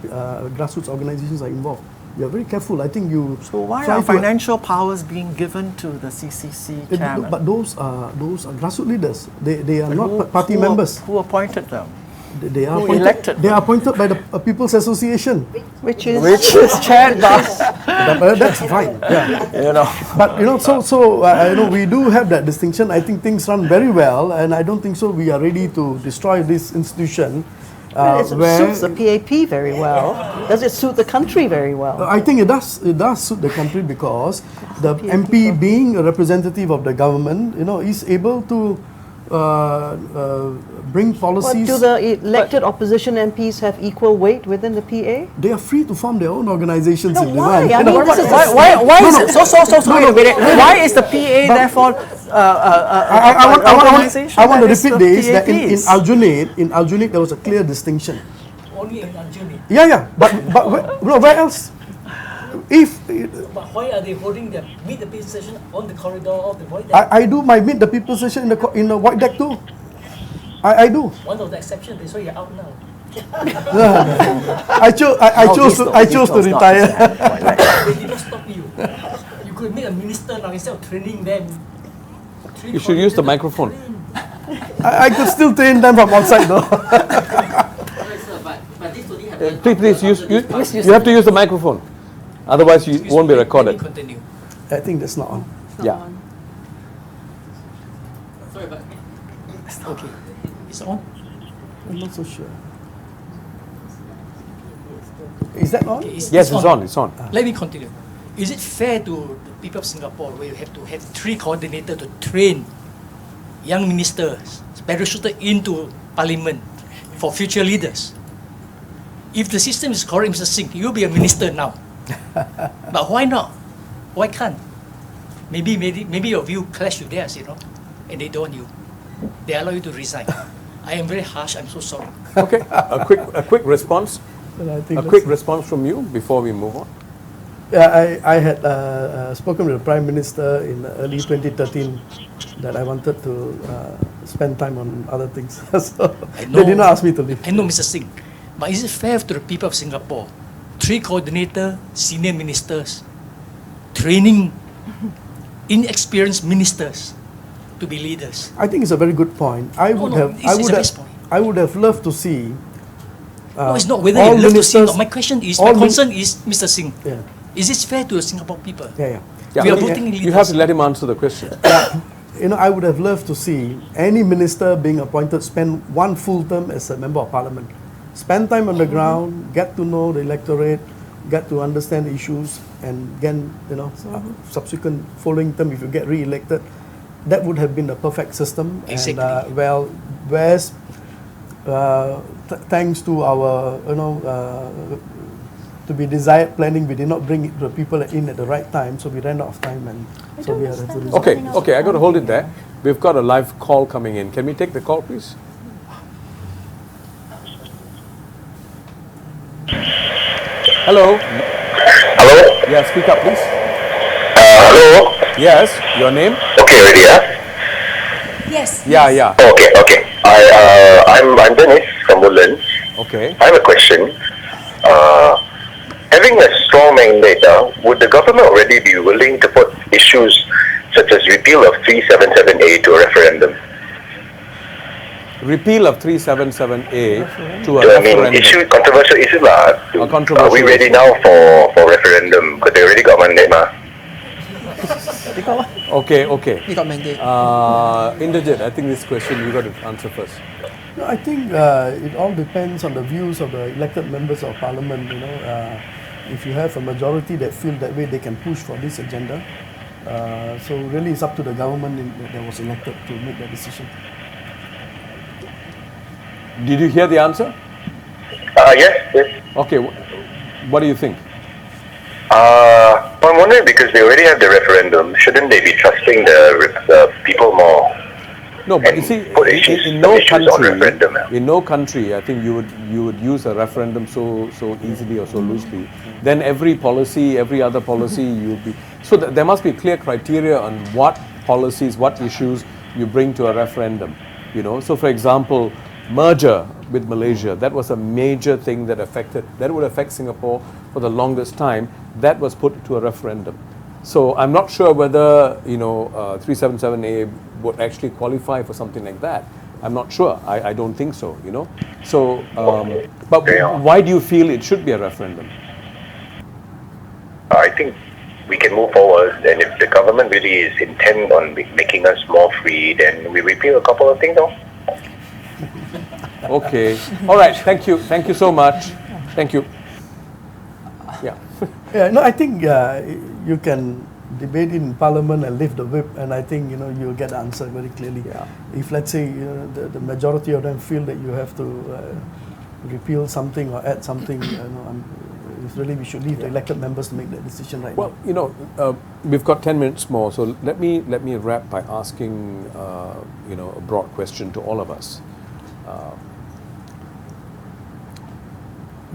Speaker 2: grassroots organizations are involved. We are very careful. I think you...
Speaker 5: So why are financial powers being given to the CCC chairman?
Speaker 2: But those are grassroots leaders. They are not party members.
Speaker 5: Who appointed them?
Speaker 2: They are
Speaker 5: Who elected
Speaker 2: They are appointed by the People's Association,
Speaker 4: which is
Speaker 5: chaired by.
Speaker 2: That's fine. Yeah.
Speaker 5: You know.
Speaker 2: But you know, you know, we do have that distinction. I think things run very well, and I don't think so. We are ready to destroy this institution.
Speaker 4: It suits the PAP very well. Does it suit the country very well?
Speaker 2: I think it does. It does suit the country because the MP, being a representative of the government, you know, is able to bring policies.
Speaker 4: Do the elected opposition MPs have equal weight within the PA?
Speaker 2: They are free to form their own organizations if they
Speaker 4: why?
Speaker 2: want.
Speaker 4: I mean, this is
Speaker 5: why is it wait a minute. Why is the PA therefore
Speaker 2: I want to repeat this, that in Aljunied there was a clear distinction.
Speaker 15: Only in Aljunied.
Speaker 2: Yeah. But where else?
Speaker 15: But why are they holding their meet the people session on the corridor of the void deck?
Speaker 2: I do my meet the people session in the void deck too. I do.
Speaker 15: One of the exceptions, they say you're out now.
Speaker 2: I chose to retire.
Speaker 15: They did not stop you. You could make a minister now instead of training them.
Speaker 1: You should use the microphone.
Speaker 2: I could still train them from outside though.
Speaker 1: Please use. You have to use the microphone. Otherwise, you won't be recorded.
Speaker 15: Continue.
Speaker 2: I think that's not on.
Speaker 1: Yeah.
Speaker 15: Sorry, but okay. It's on.
Speaker 2: I'm not so sure. Is that on?
Speaker 15: Okay,
Speaker 1: Yes, it's on. It's on.
Speaker 15: Let me continue. Is it fair to the people of Singapore where you have to have 3 coordinators to train young ministers parachuted into parliament for future leaders? If the system is correct, Mr. Singh, you'll be a minister now. But why not? Why can't? Maybe your view clash with theirs, you know, and they don't want you. They allow you to resign. I am very harsh. I'm so sorry.
Speaker 1: Okay. A quick response.
Speaker 2: I think
Speaker 1: A quick response from you before we move on.
Speaker 2: Yeah, I had spoken with the Prime Minister in early 2013 that I wanted to spend time on other things. So they did not ask me to leave.
Speaker 15: I know, Mr. Singh. But is it fair to the people of Singapore? 3 coordinator, senior ministers, training inexperienced ministers to be leaders.
Speaker 2: I think it's a very good point. I would have loved to see.
Speaker 15: No, it's not whether you love to see. My question is, my concern is, Mr. Singh.
Speaker 2: Yeah.
Speaker 15: Is this fair to the Singapore people?
Speaker 2: Yeah.
Speaker 15: We are voting leaders.
Speaker 1: You have to let him answer the question.
Speaker 2: You know, I would have loved to see any minister being appointed spend 1 full term as a member of parliament. Spend time on the ground, get to know the electorate, get to understand issues, and again, you know, subsequent following term, if you get re-elected, that would have been the perfect system.
Speaker 15: Exactly.
Speaker 2: And whereas thanks to our, to be desired planning, we did not bring it to the people in at the right time, so we ran out of time, and so we had to resolve.
Speaker 1: Okay, I got to hold it there. We've got a live call coming in. Can we take the call, please? Hello.
Speaker 16: Hello?
Speaker 1: Yeah, speak up, please.
Speaker 16: Hello?
Speaker 1: Yes, your name?
Speaker 16: Okay, ready, yeah?
Speaker 14: Yes.
Speaker 1: Yeah.
Speaker 16: Okay. I'm Dennis from Woodlands.
Speaker 1: Okay.
Speaker 16: I have a question. Having a strong mandate, would the government already be willing to put issues such as repeal of 377A to a referendum?
Speaker 1: Repeal of 377A to a referendum.
Speaker 16: Controversial issue lah. Are we ready now for referendum? Because they already got mandate, ma.
Speaker 1: Okay.
Speaker 3: You got mandate.
Speaker 1: Inderjit, I think this question you got to answer first.
Speaker 2: No, I think it all depends on the views of the elected members of parliament. You know, if you have a majority that feel that way, they can push for this agenda. So really, it's up to the government that was elected to make that decision.
Speaker 1: Did you hear the answer?
Speaker 16: Yes.
Speaker 1: Okay, what do you think?
Speaker 16: I'm wondering, because they already have the referendum, shouldn't they be trusting the people more?
Speaker 1: No, but you see, in no country, I think you would use a referendum so easily or so loosely. Then every policy, every other policy, you would be. So there must be clear criteria on what policies, what issues you bring to a referendum. You know, so for example, merger with Malaysia, that was a major thing that would affect Singapore for the longest time. That was put to a referendum. So I'm not sure whether 377A would actually qualify for something like that. I'm not sure. I don't think so. So, but why do you feel it should be a referendum?
Speaker 16: I think we can move forward, and if the government really is intent on making us more free, then we repeal a couple of things.
Speaker 1: Okay. All right. Thank you. Thank you so much. Thank you. Yeah.
Speaker 2: Yeah. No, I think you can debate in Parliament and lift the whip, and I think you'll get the answer very clearly.
Speaker 1: Yeah.
Speaker 2: If let's say the majority of them feel that you have to repeal something or add something, it's really we should leave the elected members to make that decision right now.
Speaker 1: Well, we've got 10 minutes more, so let me wrap by asking a broad question to all of us.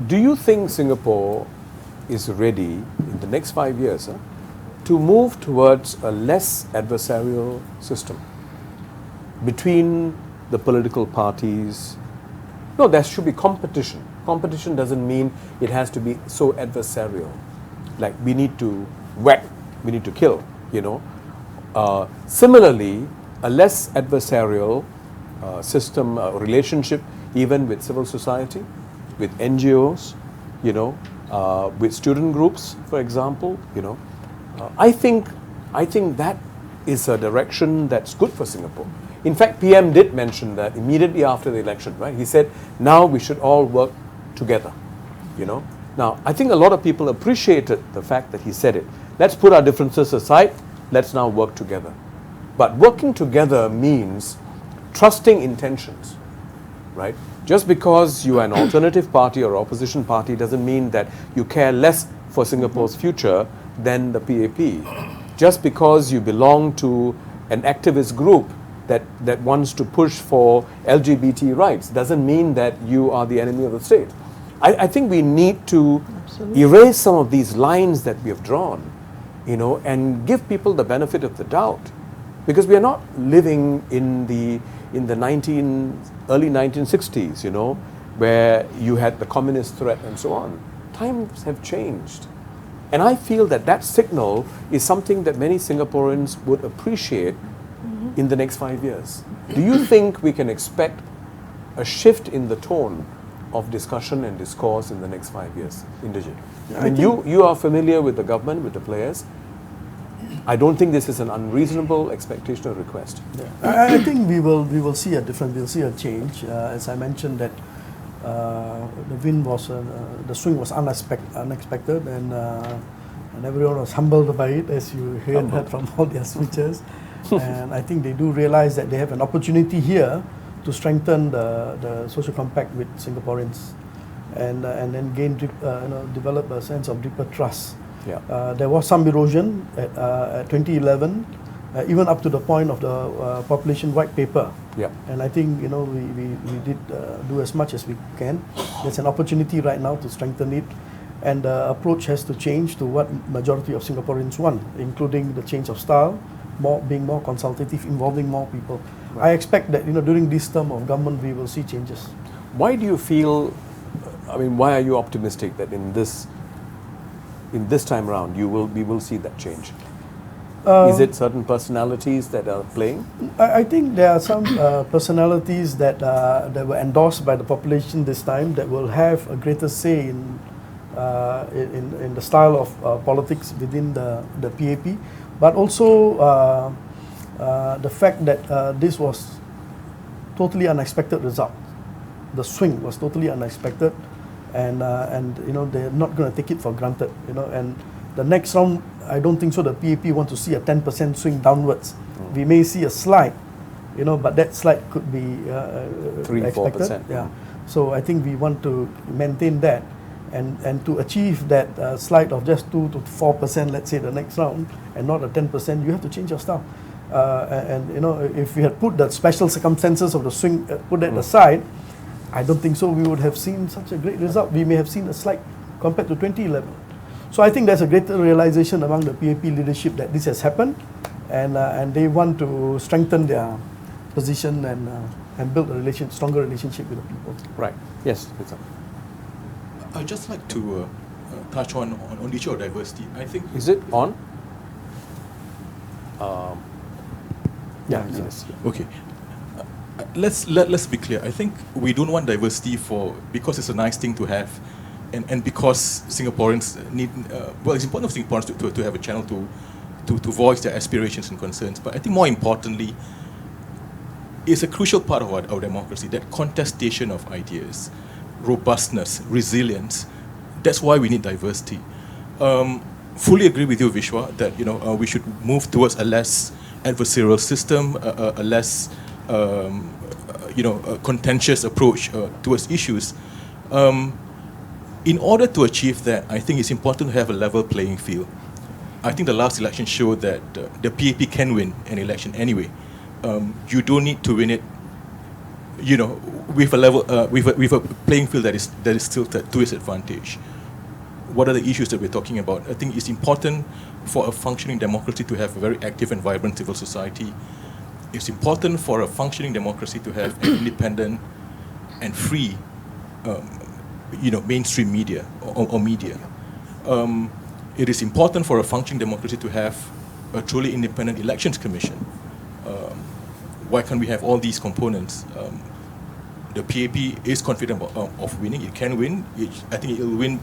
Speaker 1: Do you think Singapore is ready in the next 5 years to move towards a less adversarial system between the political parties? No, there should be competition. Competition doesn't mean it has to be so adversarial. Like we need to whack, we need to kill, Similarly, a less adversarial system, relationship even with civil society, with NGOs, with student groups, for example, I think that is a direction that's good for Singapore. In fact, PM did mention that immediately after the election, right? He said, now we should all work together, Now, I think a lot of people appreciated the fact that he said it. Let's put our differences aside, let's now work together. But working together means trusting intentions, right? Just because you are an alternative party or opposition party doesn't mean that you care less for Singapore's future than the PAP. Just because you belong to an activist group that wants to push for LGBT rights doesn't mean that you are the enemy of the state. I think we need to erase some of these lines that we have drawn, and give people the benefit of the doubt. Because we are not living in the early 1960s, where you had the communist threat and so on. Times have changed. And I feel that signal is something that many Singaporeans would appreciate in the next 5 years. Do you think we can expect a shift in the tone of discussion and discourse in the next 5 years, Inderjit? I mean, you are familiar with the government, with the players. I don't think this is an unreasonable expectation or request.
Speaker 2: Yeah. I think we will see a difference. We'll see a change. As I mentioned, that the wind was the swing was unexpected, and everyone was humbled by it, as you heard from all their speeches. And I think they do realize that they have an opportunity here to strengthen the social compact with Singaporeans, and then develop a sense of deeper trust.
Speaker 1: Yeah.
Speaker 2: There was some erosion at 2011, even up to the point of the population white paper.
Speaker 1: Yeah.
Speaker 2: And I think we did do as much as we can. There's an opportunity right now to strengthen it, and the approach has to change to what majority of Singaporeans want, including the change of style, being more consultative, involving more people. Right. I expect that during this term of government we will see changes.
Speaker 1: Why do you feel? I mean, why are you optimistic that in this time round we will see that change? Is it certain personalities that are playing?
Speaker 2: I think there are some personalities that were endorsed by the population this time that will have a greater say in the style of politics within the PAP, but also the fact that this was totally unexpected result. The swing was totally unexpected, and they're not going to take it for granted. And the next round, I don't think so. The PAP want to see a 10% swing downwards. We may see a slight but that slide could be
Speaker 1: 3-4%.
Speaker 2: Yeah. So I think we want to maintain that, and to achieve that slide of just 2 to 4%, let's say the next round, and not a 10%, you have to change your style. And if we had put the special circumstances of the swing, put that aside, I don't think so we would have seen such a great result. We may have seen a slight compared to 2011. So I think there's a greater realization among the PAP leadership that this has happened, and they want to strengthen their position and build a stronger relationship with the people.
Speaker 1: Right. Yes.
Speaker 6: I'd just like to touch on the issue of diversity. I think.
Speaker 1: Is it on? Yeah. Yes.
Speaker 6: Okay. Let's be clear. I think we don't want diversity because it's a nice thing to have, and because Singaporeans need. It's important for Singaporeans to have a channel to voice their aspirations and concerns. But I think more importantly, it's a crucial part of our democracy, that contestation of ideas, robustness, resilience. That's why we need diversity. Fully agree with you, Vishwa, that we should move towards a less adversarial system, a less contentious approach towards issues. In order to achieve that, I think it's important to have a level playing field. I think the last election showed that the PAP can win an election anyway. You don't need to win it, with a level, with a playing field that is tilted to its advantage. What are the issues that we're talking about? I think it's important for a functioning democracy to have a very active and vibrant civil society. It's important for a functioning democracy to have an independent and free, mainstream media or media. It is important for a functioning democracy to have a truly independent elections commission. Why can't we have all these components? The PAP is confident of winning. It can win. I think it will win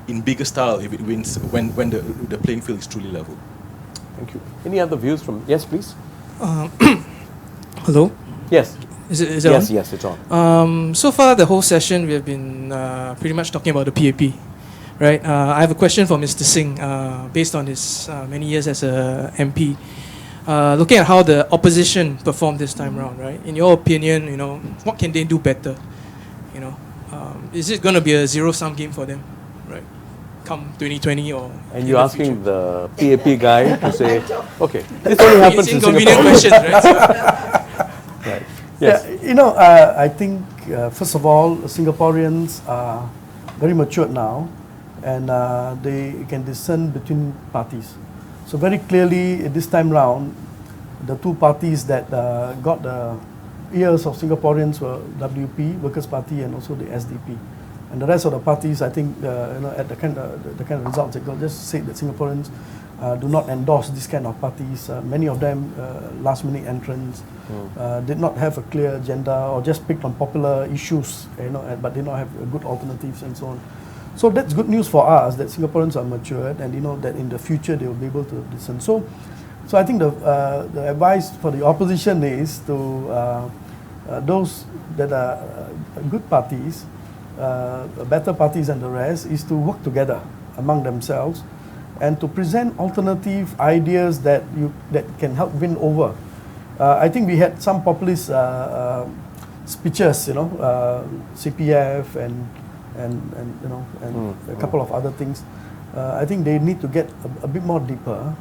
Speaker 6: in bigger style if it wins when the playing field is truly level.
Speaker 1: Thank you. Any other views from? Yes, please.
Speaker 17: Hello?
Speaker 1: Yes.
Speaker 17: Is it
Speaker 1: yes,
Speaker 17: on?
Speaker 1: Yes, it's on.
Speaker 17: So far, the whole session, we have been pretty much talking about the PAP, right? I have a question for Mr. Singh, based on his many years as a MP. Looking at how the opposition performed this time around, right? In your opinion, what can they do better? Is it going to be a zero-sum game for them, right? Come 2020 or?
Speaker 1: And you're asking the PAP guy to say, okay, this only happens in Singapore.
Speaker 17: Inconvenient questions, right?
Speaker 1: Right. Yes.
Speaker 2: Yeah, I think first of all, Singaporeans are very matured now, and they can discern between parties. So very clearly, this time round, the two parties that got the ears of Singaporeans were WP, Workers' Party, and also the SDP. And the rest of the parties, I think, at the kind of results they got, just say that Singaporeans do not endorse this kind of parties. Many of them last-minute entrants, did not have a clear agenda, or just picked on popular issues, but did not have good alternatives and so on. So that's good news for us, that Singaporeans are matured, and that in the future they will be able to discern. So I think the advice for the opposition is to those that are good parties, better parties than the rest, is to work together among themselves and to present alternative ideas that can help win over. I think we had some populist speeches, CPF and a couple of other things. I think they need to get a bit more deeper,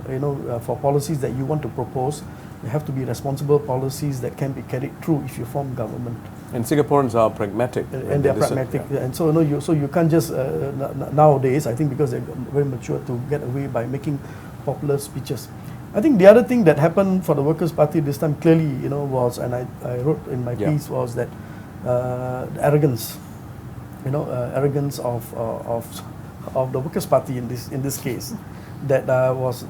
Speaker 2: for policies that you want to propose. They have to be responsible policies that can be carried through if you form government.
Speaker 1: And Singaporeans are pragmatic.
Speaker 2: And they're pragmatic. Yeah. And so you can't just, nowadays, I think because they're very mature, to get away by making popular speeches. I think the other thing that happened for the Workers' Party this time clearly, was, and I wrote in my piece, was that the arrogance. Arrogance of the Workers' Party in this case, that was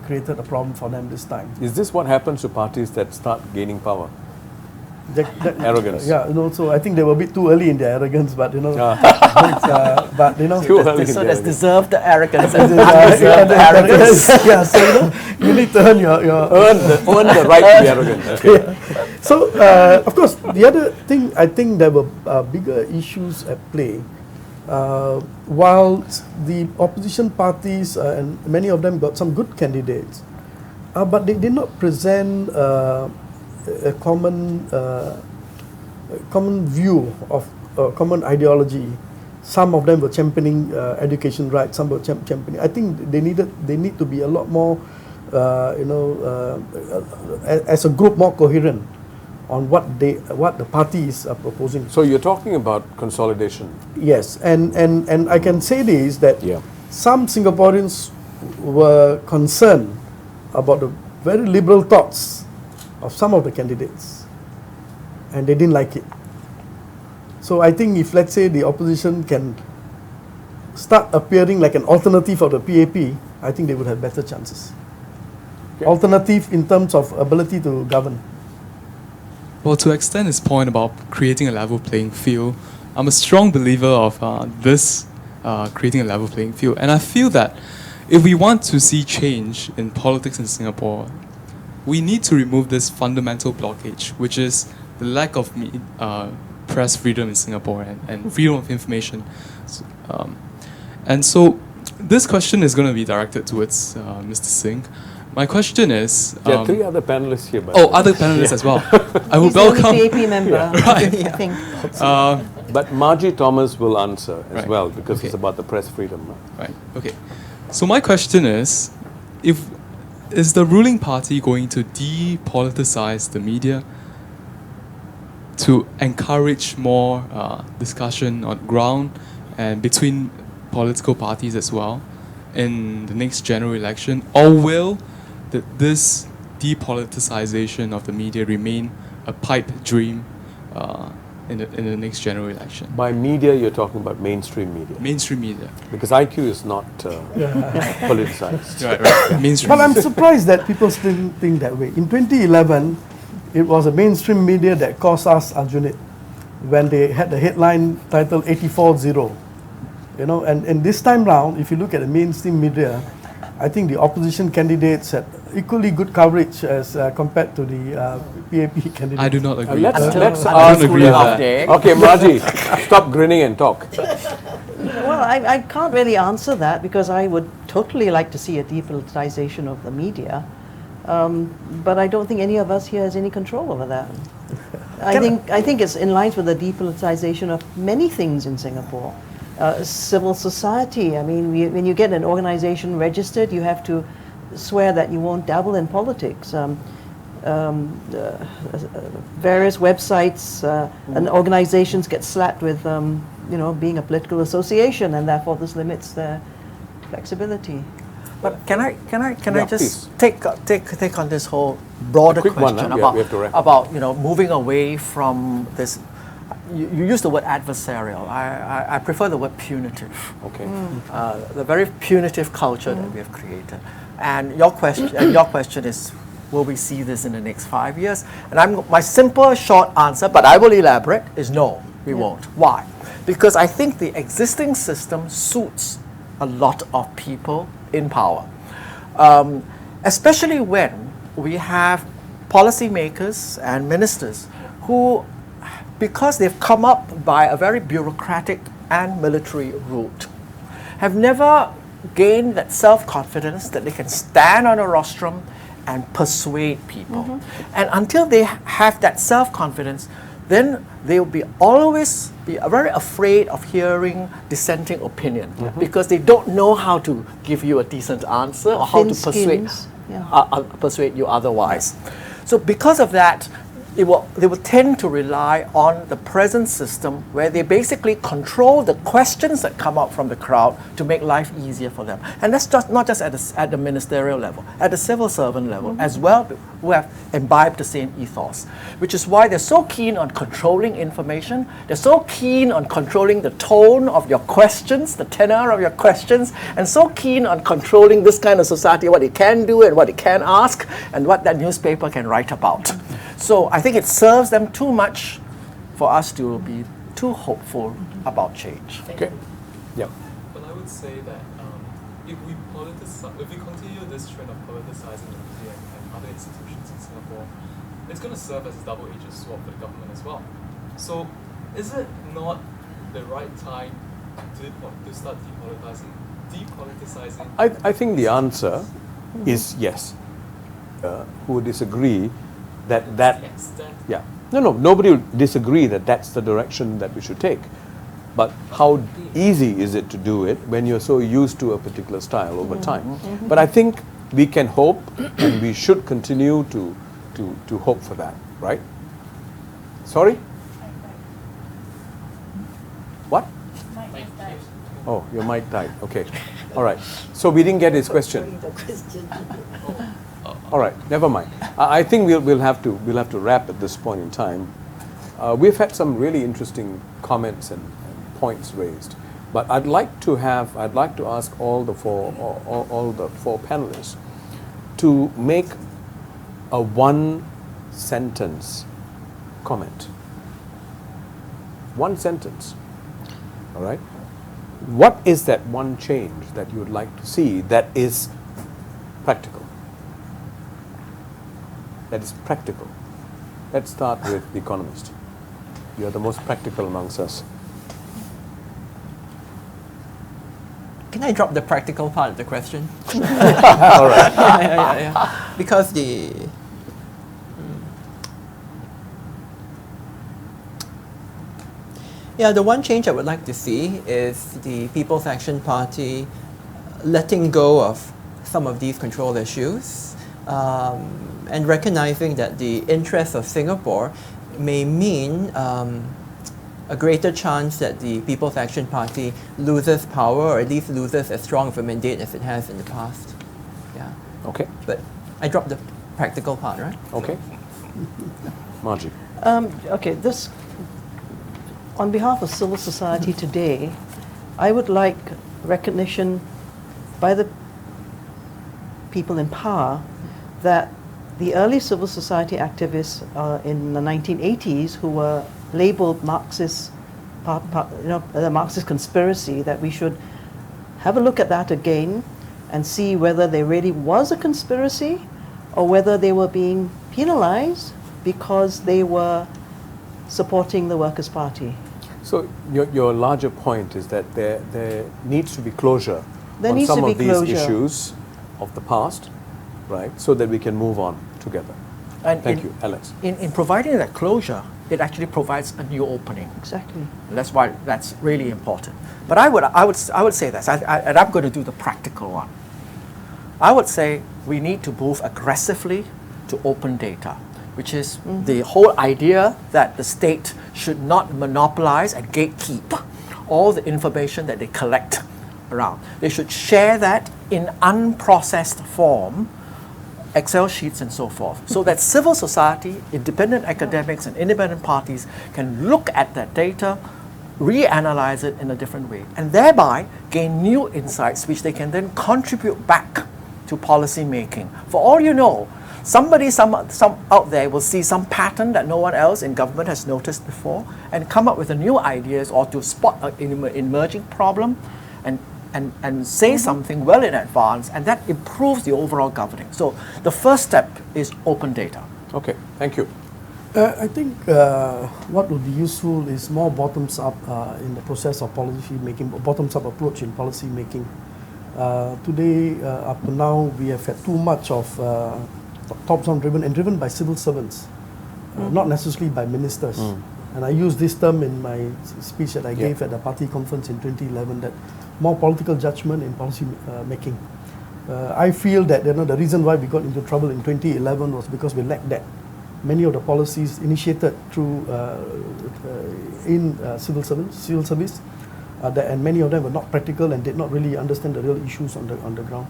Speaker 2: created a problem for them this time.
Speaker 1: Is this what happens to parties that start gaining power? Arrogance.
Speaker 2: Yeah, so I think they were a bit too early in their arrogance, but
Speaker 3: So that's deserved the arrogance.
Speaker 2: Arrogance. Yeah, so you need to earn
Speaker 1: earn the right to be arrogant. Okay.
Speaker 2: Yeah. So of course, the other thing, I think there were bigger issues at play. While the opposition parties and many of them got some good candidates, but they did not present a common common view of common ideology. Some of them were championing education rights. Some were championing. I think they need to be a lot more, as a group, more coherent on what the parties are proposing.
Speaker 1: So you're talking about consolidation.
Speaker 2: Yes, and I can say this, that some Singaporeans were concerned about the very liberal thoughts of some of the candidates, and they didn't like it. So I think if, let's say, the opposition can start appearing like an alternative of the PAP, I think they would have better chances. Okay. Alternative in terms of ability to govern.
Speaker 13: Well, to extend his point about creating a level playing field, I'm a strong believer of creating a level playing field. And I feel that if we want to see change in politics in Singapore, we need to remove this fundamental blockage, which is the lack of press freedom in Singapore and freedom of information. And so this question is going to be directed towards Mr. Singh. My question is...
Speaker 1: there are 3 other panelists here.
Speaker 13: Other panelists as well. I would welcome...
Speaker 4: He's the only PAP member,
Speaker 13: right.
Speaker 4: I think.
Speaker 1: But Margie Thomas will answer as well, because it's about the press freedom.
Speaker 13: Right, okay. So my question is the ruling party going to depoliticize the media to encourage more discussion on ground and between political parties as well in the next general election, or will this depoliticization of the media remain a pipe dream in the next general election?
Speaker 1: By media, you're talking about mainstream media.
Speaker 13: Mainstream media.
Speaker 1: Because IQ is not politicized.
Speaker 13: Right. Mainstream.
Speaker 2: But I'm surprised that people still think that way. In 2011, it was a mainstream media that caused us Arjunit when they had the headline titled 84-0. And this time round, if you look at the mainstream media, I think the opposition candidates had equally good coverage as compared to the PAP candidates.
Speaker 13: I do not agree.
Speaker 1: Let's
Speaker 13: I
Speaker 1: ask.
Speaker 13: don't agree with that.
Speaker 1: Okay, Margie, stop grinning and talk.
Speaker 4: Well, I can't really answer that, because I would totally like to see a depoliticization of the media. But I don't think any of us here has any control over that. I think it's in line with the depoliticization of many things in Singapore. Civil society. I mean, when you get an organization registered, you have to swear that you won't dabble in politics. Various websites and organizations get slapped with, being a political association, and therefore this limits their flexibility.
Speaker 5: But can I just take on this whole broader question about moving away from this. You use the word adversarial. I prefer the word punitive.
Speaker 1: Okay.
Speaker 5: The very punitive culture that we have created. And your question is, will we see this in the next 5 years? And my simple, short answer, but I will elaborate, is no, we won't. Why? Because I think the existing system suits a lot of people in power, especially when we have policymakers and ministers who, because they've come up by a very bureaucratic and military route, have never gained that self-confidence that they can stand on a rostrum and persuade people. And until they have that self-confidence, then they will always be very afraid of hearing dissenting opinion, because they don't know how to give you a decent answer or how to persuade you otherwise. So because of that, they will tend to rely on the present system, where they basically control the questions that come out from the crowd to make life easier for them. And that's not just at the ministerial level, at the civil servant level as well, who have imbibed the same ethos, which is why they're so keen on controlling information. They're so keen on controlling the tone of your questions, the tenor of your questions, and so keen on controlling this kind of society, what it can do and what it can ask, and what that newspaper can write about. So I think it serves them too much for us to be too hopeful about change.
Speaker 1: Okay. Yeah.
Speaker 13: Well, I would say that if we continue this trend of politicizing the media and other institutions in Singapore, it's going to serve as a double-edged sword for the government as well. So, is it not the right time to start depoliticizing?
Speaker 1: I think the answer is yes. Who would disagree Yeah. No, nobody will disagree that that's the direction that we should take. But how easy is it to do it when you're so used to a particular style over time? But I think we can hope, and we should continue to hope for that, right? Sorry? What? Oh, your mic died. Okay. All right. So we didn't get his question. All right. Never mind. I think we'll have to wrap at this point in time. We've had some really interesting comments and points raised, but I'd like to ask all the four panelists to make a one-sentence comment. One sentence. All right. What is that one change that you would like to see that is practical? That is practical. Let's start with the economist. You are the most practical amongst us.
Speaker 3: Can I drop the practical part of the question?
Speaker 1: All right.
Speaker 3: Yeah. Because the one change I would like to see is the People's Action Party letting go of some of these control issues and recognizing that the interests of Singapore may mean a greater chance that the People's Action Party loses power, or at least loses as strong of a mandate as it has in the past. Yeah.
Speaker 1: Okay.
Speaker 3: But I dropped the practical part, right?
Speaker 1: Okay. Margie.
Speaker 4: Okay, this, on behalf of civil society today, I would like recognition by the people in power that the early civil society activists in the 1980s who were labeled Marxist, the Marxist conspiracy, that we should have a look at that again and see whether there really was a conspiracy or whether they were being penalized because they were supporting the Workers' Party.
Speaker 1: So your larger point is that there needs to be closure
Speaker 2: There
Speaker 1: on
Speaker 2: needs
Speaker 1: some
Speaker 2: to be
Speaker 1: of these
Speaker 2: closure.
Speaker 1: issues of the past, right? So that we can move on together.
Speaker 5: And
Speaker 1: Thank you, Alex.
Speaker 5: In providing that closure, it actually provides a new opening.
Speaker 4: Exactly.
Speaker 5: And that's why that's really important. But I would say this, and I'm going to do the practical one. I would say we need to move aggressively to open data, which is the whole idea that the state should not monopolize and gatekeep all the information that they collect around. They should share that in unprocessed form, Excel sheets and so forth, so that civil society, independent academics and independent parties can look at that data, reanalyze it in a different way, and thereby gain new insights which they can then contribute back to policy making. For all you know, somebody some out there will see some pattern that no one else in government has noticed before and come up with a new ideas or to spot an emerging problem and say something well in advance, and that improves the overall governing. So the first step is open data.
Speaker 1: Okay, thank you.
Speaker 2: I think what would be useful is more bottoms up in the process of policy making, bottoms up approach in policy making. Today, up to now, we have had too much of top-down driven by civil servants, not necessarily by ministers. And I used this term in my speech that I gave at the party conference in 2011, that more political judgment in policy making. I feel that the reason why we got into trouble in 2011 was because we lacked that. Many of the policies initiated through in civil service, and many of them were not practical and did not really understand the real issues on the ground.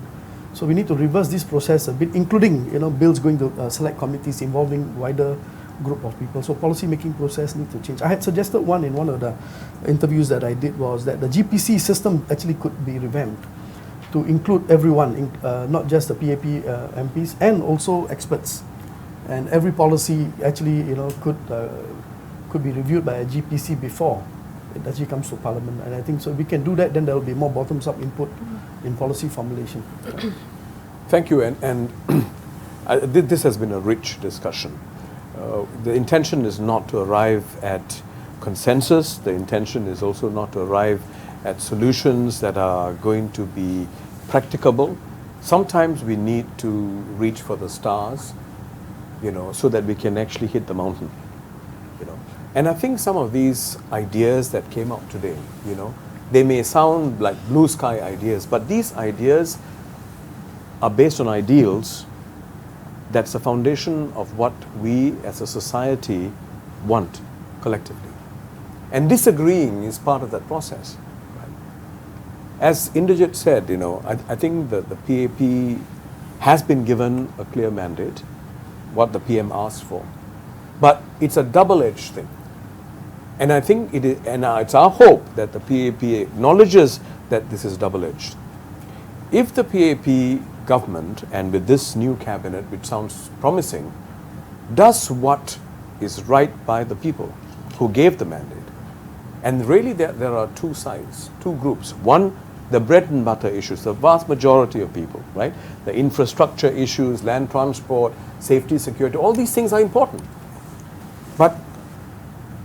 Speaker 2: So we need to reverse this process a bit, including bills going to select committees involving wider group of people. So policy making process needs to change. I had suggested one in one of the interviews that I did, was that the GPC system actually could be revamped to include everyone, not just the PAP MPs and also experts. And every policy actually could be reviewed by a GPC before it actually comes to Parliament. And I think so if we can do that, then there will be more bottoms up input in policy formulation.
Speaker 1: Thank you, and this has been a rich discussion. The intention is not to arrive at consensus. The intention is also not to arrive at solutions that are going to be practicable. Sometimes we need to reach for the stars so that we can actually hit the mountain. And I think some of these ideas that came out today, they may sound like blue sky ideas, but these ideas are based on ideals. That's the foundation of what we as a society want collectively. And disagreeing is part of that process. Right? As Inderjit said, I think that the PAP has been given a clear mandate, what the PM asked for. But it's a double-edged thing. And I think it's our hope that the PAP acknowledges that this is double-edged. If the PAP government, and with this new cabinet, which sounds promising, does what is right by the people who gave the mandate, and really there are two sides, two groups. One, the bread and butter issues, the vast majority of people, right? The infrastructure issues, land transport, safety, security, all these things are important. But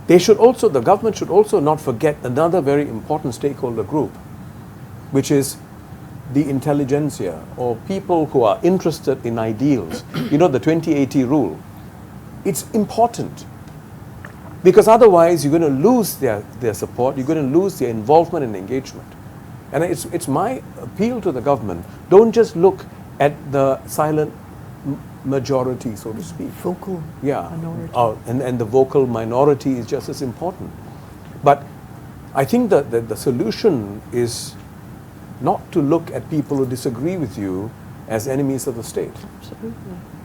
Speaker 1: the government should also not forget another very important stakeholder group, which is the intelligentsia, or people who are interested in ideals. The 2080 rule. It's important, because otherwise you're going to lose their support, you're going to lose their involvement and engagement. And it's my appeal to the government, don't just look at the silent majority, so to speak.
Speaker 4: Vocal minority.
Speaker 1: And the vocal minority is just as important. But I think that the solution is not to look at people who disagree with you as enemies of the state.
Speaker 4: Absolutely.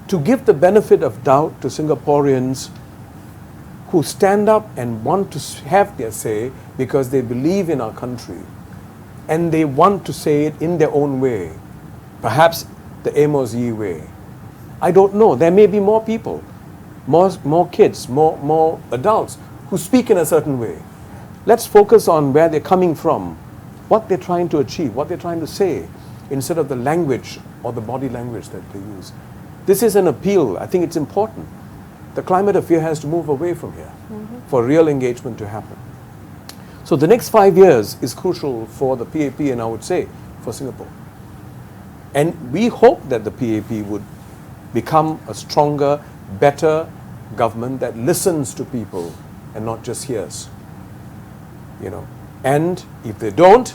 Speaker 1: To give the benefit of doubt to Singaporeans who stand up and want to have their say because they believe in our country and they want to say it in their own way, perhaps the Amos Yee way. I don't know. There may be more people, more kids, more adults who speak in a certain way. Let's focus on where they're coming from, what they're trying to achieve, what they're trying to say, instead of the language or the body language that they use. This is an appeal. I think it's important. The climate of fear has to move away from here for real engagement to happen. So the next 5 years is crucial for the PAP, and I would say for Singapore. And we hope that the PAP would become a stronger, better government that listens to people and not just hears. And if they don't,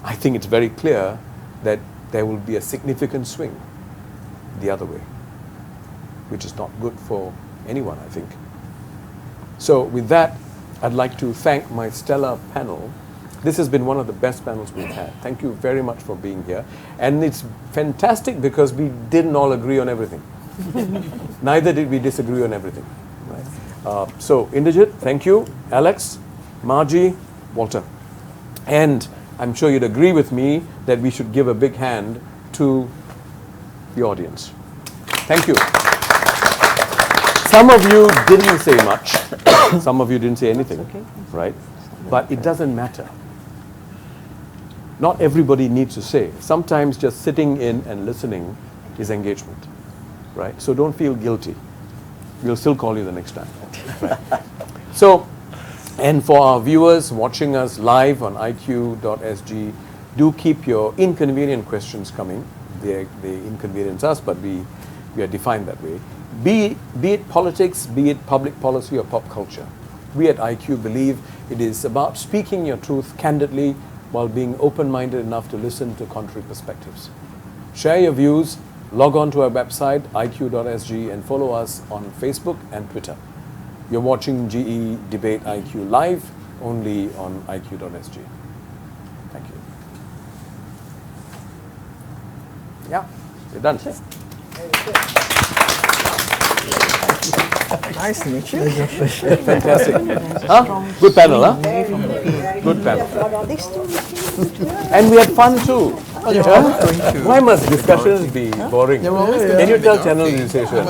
Speaker 1: I think it's very clear that there will be a significant swing the other way, which is not good for anyone, I think. So with that, I'd like to thank my stellar panel. This has been one of the best panels we've had. Thank you very much for being here. And it's fantastic because we didn't all agree on everything. Neither did we disagree on everything. Right? So Inderjit, thank you. Alex, Margie, Walter. And I'm sure you'd agree with me that we should give a big hand to the audience. Thank you. Some of you didn't say much. Some of you didn't say anything, right? But it doesn't matter. Not everybody needs to say. Sometimes just sitting in and listening is engagement, right? So don't feel guilty. We'll still call you the next time. Right? So, and for our viewers watching us live on iq.sg, do keep your inconvenient questions coming. They inconvenience us, but we are defined that way. Be it politics, be it public policy or pop culture. We at IQ believe it is about speaking your truth candidly while being open-minded enough to listen to contrary perspectives. Share your views, log on to our website, iq.sg, and follow us on Facebook and Twitter. You're watching GE Debate IQ live, only on iq.sg. Thank you. Yeah, you're done.
Speaker 5: Nice to meet you.
Speaker 1: Fantastic. Huh? Good panel, huh? Good panel. And we had fun too. Huh? Why must discussions be boring? Can you tell channel you say sure?